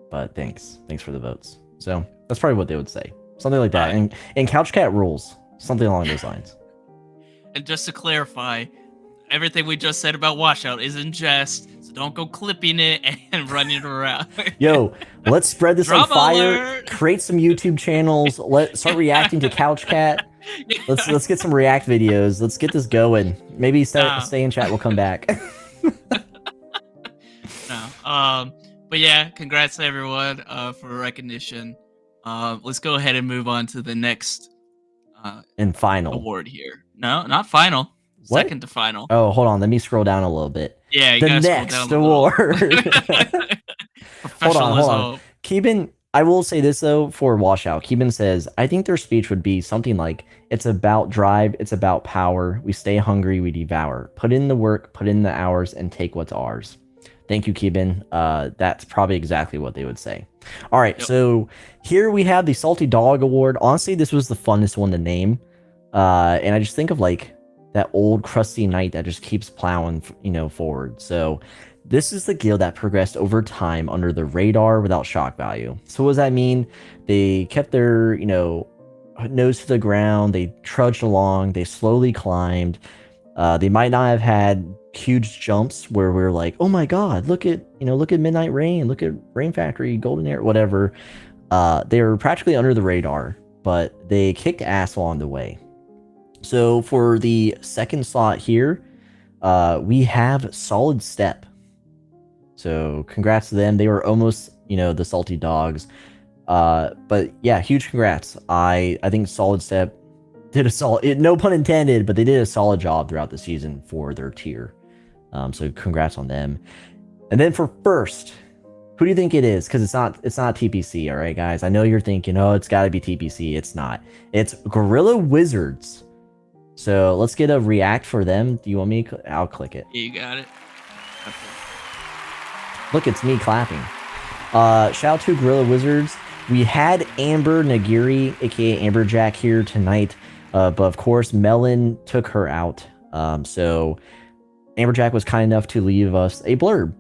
But thanks for the votes." So that's probably what they would say, something like that. And Couch Cat rules, something along those lines. And just to clarify, everything we just said about Washout is in jest, so don't go clipping it and running it around. Yo, let's spread this on fire. Alert. Create some YouTube channels. Let's start reacting to Couch Cat. Let's get some React videos. Let's get this going. Maybe Stay in Chat will come back. But yeah, congrats to everyone for recognition. Let's go ahead and move on to the next and final award here. No, not final. What? Second to final. Oh, hold on. Let me scroll down a little bit. Yeah, you the gotta next scroll down award. Hold on. Keeban, I will say this though for Washout. Keeban says, I think their speech would be something like, "It's about drive, it's about power. We stay hungry, we devour. Put in the work, put in the hours, and take what's ours." Thank you, Keeban. That's probably exactly what they would say. All right, so here we have the Salty Dog Award. Honestly, this was the funnest one to name. And I just think of like that old crusty knight that just keeps plowing, forward. So this is the guild that progressed over time under the radar without shock value. So what does that mean? They kept their, nose to the ground. They trudged along. They slowly climbed. They might not have had huge jumps where we're like, oh my God, look at Midnight Rain, look at Rain Factory, Golden Air, whatever. They were practically under the radar, but they kicked ass along the way. So for the second slot here, we have Solid Step. So congrats to them. They were almost, the Salty Dogs. But yeah, huge congrats. I think Solid Step did a solid, no pun intended, but they did a solid job throughout the season for their tier. So congrats on them. And then for first, who do you think it is? Because it's not TPC, all right, guys. I know you're thinking, oh, it's got to be TPC. It's not. It's Gorilla Wizards. So let's get a react for them. Do you want me? I'll click it. You got it. Okay. Look, it's me clapping. Shout out to Gorilla Wizards. We had Amber Nagiri, aka Amberjack, here tonight. But of course, Melon took her out. So Amberjack was kind enough to leave us a blurb.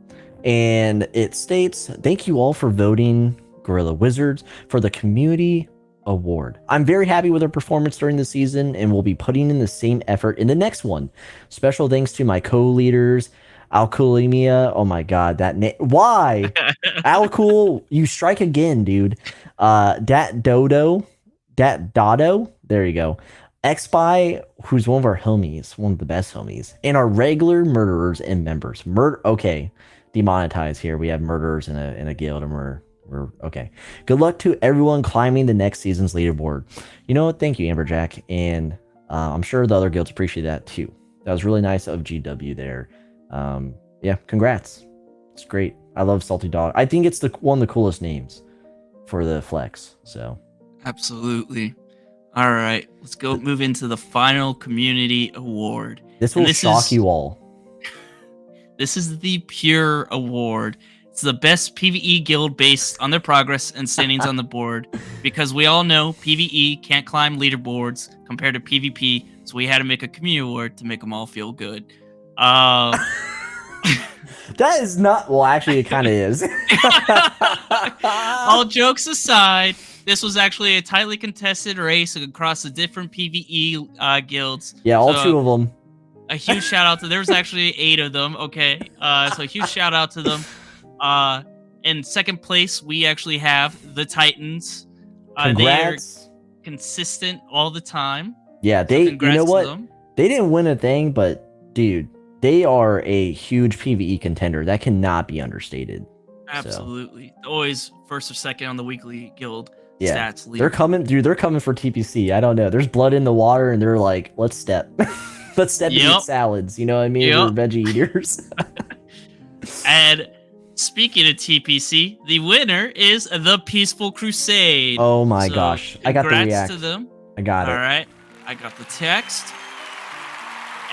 And it states, "Thank you all for voting Gorilla Wizards for the Community Award. I'm very happy with their performance during the season and will be putting in the same effort in the next one. Special thanks to my co-leaders, Alcoolemia." Oh my god, that name. Why? Alcool, you strike again, dude. Dat Dodo. There you go. Xby, who's one of our homies, one of the best homies, and our regular murderers and members. Okay, demonetized here. We have murderers in a guild, and we're okay. Good luck to everyone climbing the next season's leaderboard. You know what? Thank you, Amberjack, and I'm sure the other guilds appreciate that too. That was really nice of GW there. Yeah, congrats. It's great. I love Salty Dog. I think it's one of the coolest names for the flex. So Absolutely. All right, let's go move into the final community award. this will shock you all. This is the Pure Award. It's the best PvE guild based on their progress and standings on the board, because we all know PvE can't climb leaderboards compared to PvP, so we had to make a community award to make them all feel good. That is not. Well, actually, it kind of is. All jokes aside, this was actually a tightly contested race across the different PvE guilds. Yeah, all So, two of them. a huge shout out to there was actually 8 of them. Okay, so a huge shout out to them. In second place, we actually have the Titans. They are Congrats. consistent all the time. Yeah, So you congrats know to what? them. They didn't win a thing, but dude, they are a huge PvE contender. That cannot be understated. Absolutely, always first or second on the weekly guild Yeah, stats league. they're coming, dude. They're coming for TPC. I don't know. There's blood in the water, and they're like, let's step, let's step and Yep. eat salads. You know what I mean? Yep. We're veggie eaters. And speaking of TPC, the winner is the Peaceful Crusade. Oh my So, gosh, I got the congrats react. to them. I got All it. right, I got the text.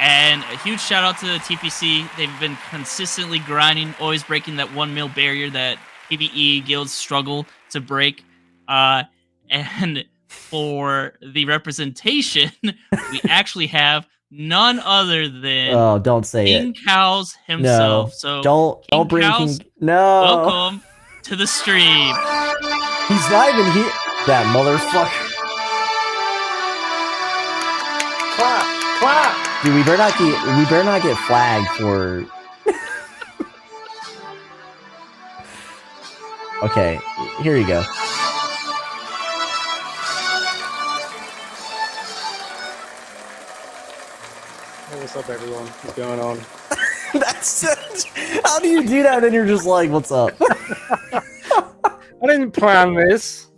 And a huge shout out to the TPC. They've been consistently grinding, always breaking that 1 mil barrier that PvE guilds struggle to break. And for the representation, we actually have none other than Oh, don't say King it. Cows himself. So Don't King bring Cows, King. No, welcome to the stream. he's not even here. That motherfucker. Clap, clap. Dude, we better not get flagged for. Okay, here you go. Hey, what's up, everyone? What's going on? That's how do you do that? And you're just like, "What's up?" I didn't plan this.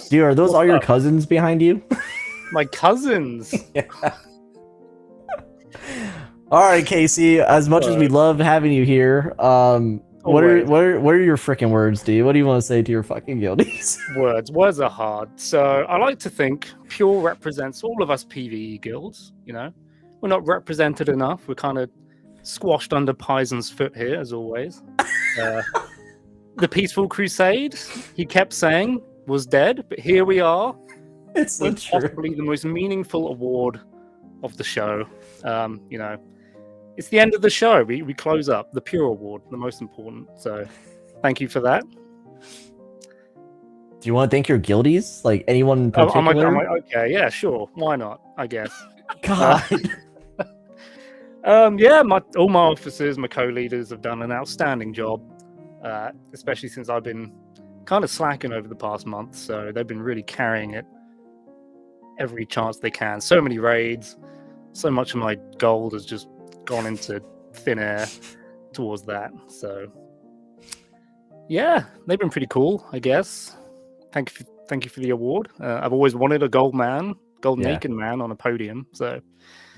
Dude, are those What's all your up? cousins behind you? My cousins. All right, Casey. As much as we love having you here, what are your freaking words, dude? What do you want to say to your fucking guildies? Words are hard. So I like to think Pure represents all of us PvE guilds. You know, we're not represented enough. We're kind of squashed under Paisen's foot here, as always. The Peaceful Crusade, he kept saying, was dead, but here we are. It's so with true. possibly the most meaningful award of the show. You know, it's the end of the show. We close up the Pure Award, the most important. So, thank you for that. Do you want to thank your guildies? Like anyone in Oh, particular? okay, yeah, sure. Why not? I guess. God. Yeah, all my officers, my co-leaders have done an outstanding job, especially since I've been kind of slacking over the past month. So they've been really carrying it every chance they can. So many raids, so much of my gold has just gone into thin air towards that. So yeah, they've been pretty cool, I guess. Thank you for the award. I've always wanted a gold naked man on a podium. So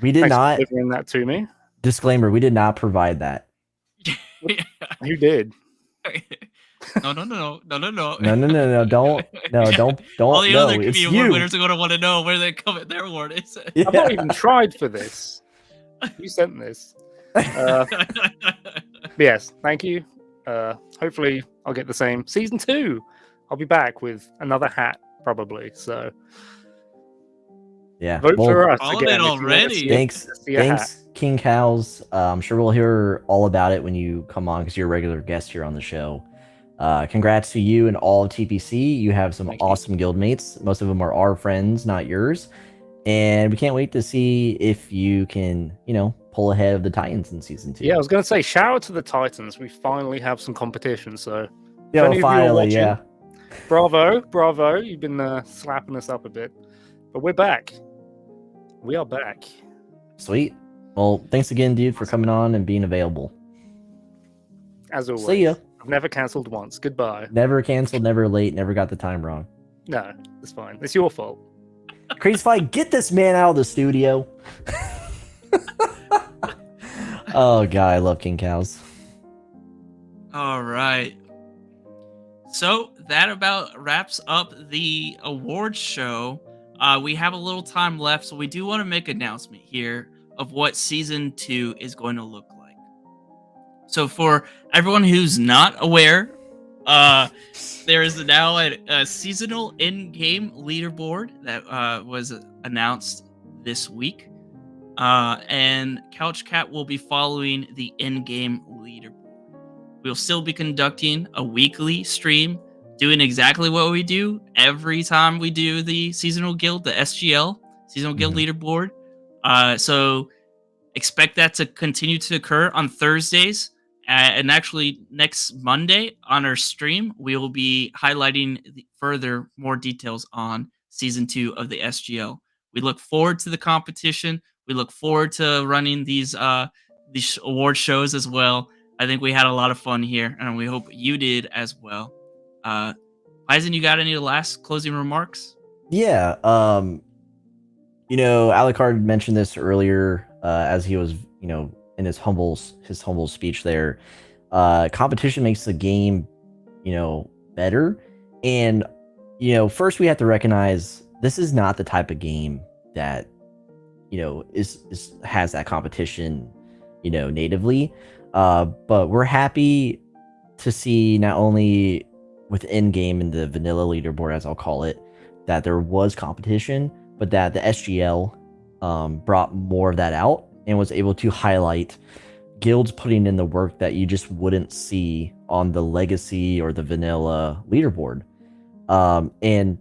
We did thanks for not. delivering that to me. Disclaimer: we did not provide that. Who did? No. No. Don't. All the other It's community award you. winners are going to want to know where they come at their award is. I've not even tried for this. You sent this. Yes, thank you. Hopefully, I'll get the same. Season 2, I'll be back with another hat, probably. So, Yeah. Vote Well, for us Calling again. it if you wanna already. see thanks, see a hat. thanks, King Cows. I'm sure we'll hear all about it when you come on because you're a regular guest here on the show. Congrats to you and all of TPC. You have some Thank you. awesome guildmates. Most of them are our friends, not yours. And we can't wait to see if you can, pull ahead of the Titans in season 2. Yeah, I was going to say, shout out to the Titans. We finally have some competition. So, if Yo, any of you are finally, watching, yeah. bravo. You've been slapping us up a bit. But we're back. We are back. Sweet. Well, thanks again, dude, for coming on and being available. As always. See ya. I've never cancelled once. Goodbye. Never canceled, never late, never got the time wrong. No, it's fine. It's your fault. Crazy Fight, get this man out of the studio. Oh, God, I love King Cows. All right. So that about wraps up the awards show. We have a little time left, so we do want to make an announcement here of what season 2 is going to look like. So for everyone who's not aware, there is now a seasonal in-game leaderboard that was announced this week. And Couch Cat will be following the in-game leaderboard. We'll still be conducting a weekly stream, doing exactly what we do every time we do the seasonal guild, the SGL, seasonal guild leaderboard. So expect that to continue to occur on Thursdays. And actually, next Monday on our stream, we will be highlighting further more details on season 2 of the SGL. We look forward to the competition. We look forward to running these award shows as well. I think we had a lot of fun here, and we hope you did as well. Paisen, you got any last closing remarks? Yeah. Alucard mentioned this earlier as he was, in his humble speech there. Competition makes the game, better. And, first we have to recognize this is not the type of game that, has that competition, natively. But we're happy to see not only within game in the vanilla leaderboard, as I'll call it, that there was competition, but that the SGL brought more of that out and was able to highlight guilds putting in the work that you just wouldn't see on the legacy or the vanilla leaderboard. And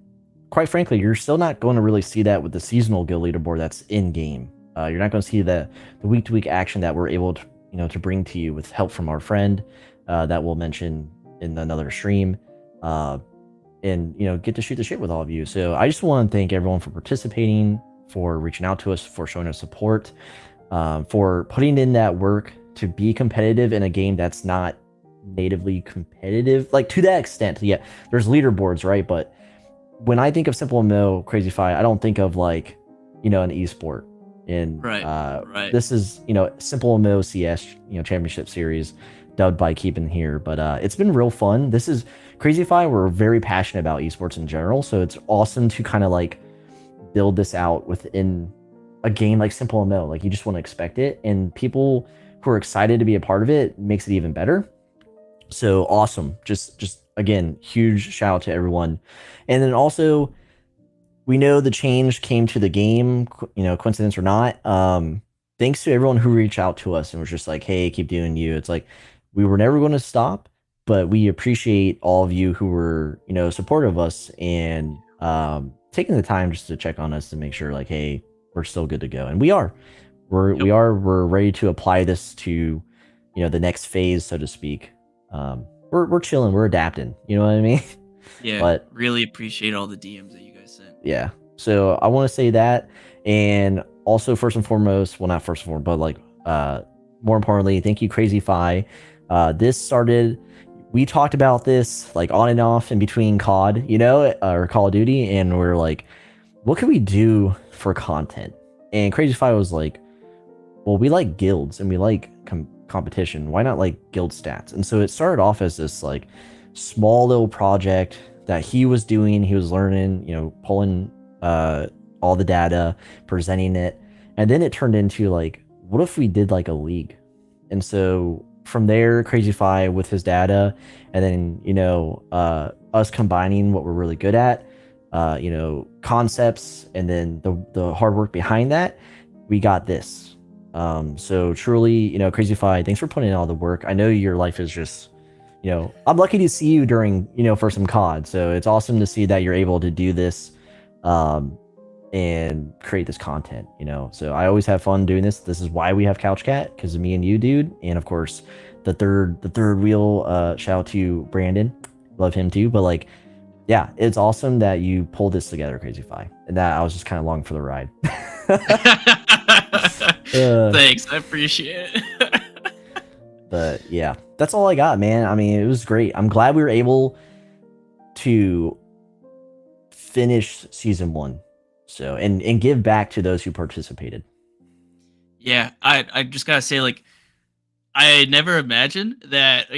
quite frankly, you're still not going to really see that with the seasonal guild leaderboard that's in game. You're not going to see the week-to-week action that we're able to, to bring to you with help from our friend that we'll mention in another stream. And get to shoot the shit with all of you. So I just want to thank everyone for participating, for reaching out to us, for showing us support, for putting in that work to be competitive in a game that's not natively competitive, like to that extent. Yeah, there's leaderboards, right? But when I think of SimpleMMO Crazy Fi, I don't think of like, an esport. And right. This is, SimpleMMO CS, championship series, dubbed by Keepin here. But it's been real fun. This is Crazy Fi. We're very passionate about esports in general, so it's awesome to kind of like build this out within a game like SimpleMMO. Like you just want to expect it, and people who are excited to be a part of it makes it even better. So awesome. Just again, huge shout out to everyone. And then also, we know the change came to the game, coincidence or not. Thanks to everyone who reached out to us and was just like, hey, keep doing you. It's like, we were never going to stop, but we appreciate all of you who were, supportive of us and taking the time just to check on us to make sure like, hey, we're still good to go. And we are. We're ready to apply this to, the next phase, so to speak. We're chilling, we're adapting, you know what I mean? Yeah, but really appreciate all the DMs that you guys sent. Yeah. So I want to say that, and also first and foremost, well, not first and foremost, but like more importantly, thank you, Crazy Fi. This started, we talked about this like on and off in between COD, or Call of Duty, and we're like, what can we do for content? And Crazy Fi was like, well, we like guilds and we like competition. Why not like guild stats? And so it started off as this like small little project that he was doing. He was learning, pulling all the data, presenting it, and then it turned into like, what if we did like a league? And so from there, Crazy Fi with his data, and then us combining what we're really good at, concepts and then the hard work behind that, we got this. So truly, Crazy Fi, thanks for putting in all the work. I know your life is just, I'm lucky to see you during, for some COD. So it's awesome to see that you're able to do this, and create this content, So I always have fun doing this. This is why we have Couch Cat, because of me and you, dude. And of course, the third wheel, shout out to Brandon. Love him too. But like, yeah, it's awesome that you pulled this together, Crazy Fi. And that I was just kind of along for the ride. Thanks, I appreciate it. But yeah, that's all I got, man. I mean, it was great. I'm glad we were able to finish season 1. So and give back to those who participated. Yeah, I just gotta say, like, I never imagined that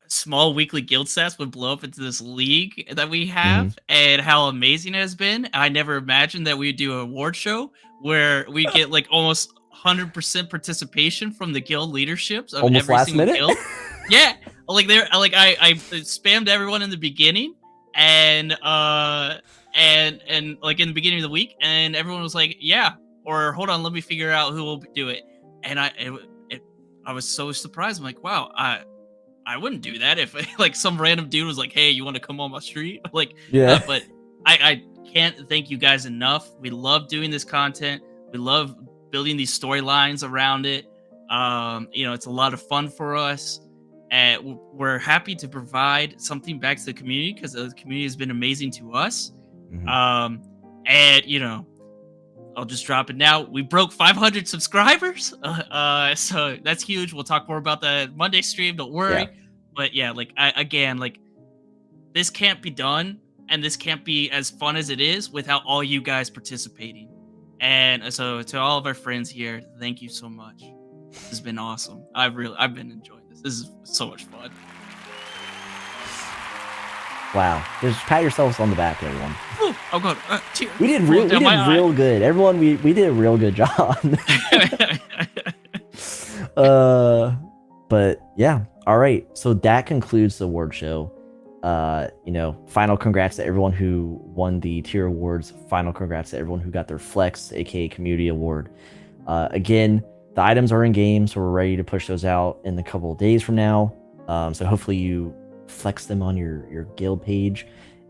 small weekly guild stats would blow up into this league that we have, and how amazing it has been. I never imagined that we'd do an award show where we get like almost 100% participation from the guild leaderships of Almost every last single minute? guild. Yeah, like I spammed everyone in the beginning, and like in the beginning of the week, and everyone was like, yeah, or hold on, let me figure out who will do it. And I was so surprised. I'm like, wow, I wouldn't do that if like some random dude was like, hey, you want to come on my street? Like, Yeah. But I can't thank you guys enough. We love doing this content. We love building these storylines around it. It's a lot of fun for us. And we're happy to provide something back to the community, because the community has been amazing to us. I'll just drop it now. We broke 500 subscribers, so that's huge. We'll talk more about that Monday stream. Don't worry. Yeah. But yeah, like this can't be done, and this can't be as fun as it is without all you guys participating. And so to all of our friends here, thank you so much. This has been awesome. I've been enjoying this. This is so much fun. Wow. Just pat yourselves on the back, everyone. Ooh, oh god, tear. We did real good. Everyone, we did a real good job. But yeah. All right. So that concludes the award show. Final congrats to everyone who won the tier awards. Final congrats to everyone who got their Flex, aka Community Award. Again, the items are in game, so we're ready to push those out in a couple of days from now. So hopefully you flex them on your guild page,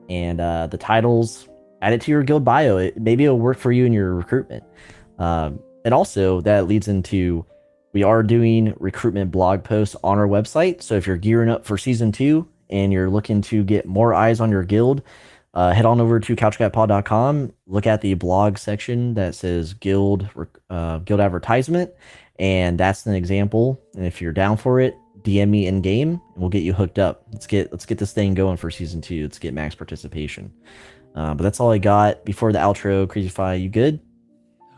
and the titles, add it to your guild bio. Maybe it'll work for you in your recruitment. And also that leads into, we are doing recruitment blog posts on our website. So if you're gearing up for season 2 and you're looking to get more eyes on your guild, head on over to couchcatpod.com, look at the blog section that says guild advertisement, and that's an example. And if you're down for it, DM me in game and we'll get you hooked up. Let's get this thing going for season 2. Let's get max participation. But that's all I got before the outro. Crazy Fi, you good?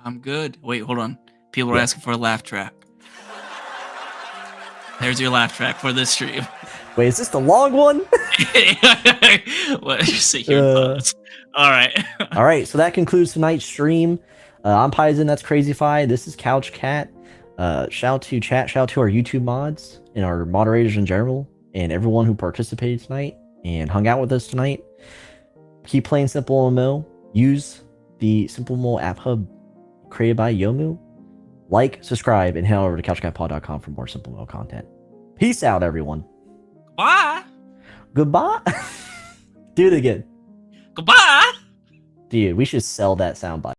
I'm good. Wait, hold on. People are asking for a laugh track. There's your laugh track for this stream. Wait, is this the long one? What? Sit here and thoughts. All right. All right. So that concludes tonight's stream. I'm Paisen. That's Crazy Fi. This is Couch Cat. Shout out to chat. Shout out to our YouTube mods and our moderators in general, and everyone who participated tonight and hung out with us tonight. Keep playing SimpleMMO. Use the SimpleMMO App Hub created by Yomu. Like, subscribe, and head over to couchcatpod.com for more SimpleMMO content. Peace out, everyone. Bye. Goodbye. Do it again. Goodbye. Dude, we should sell that soundbite.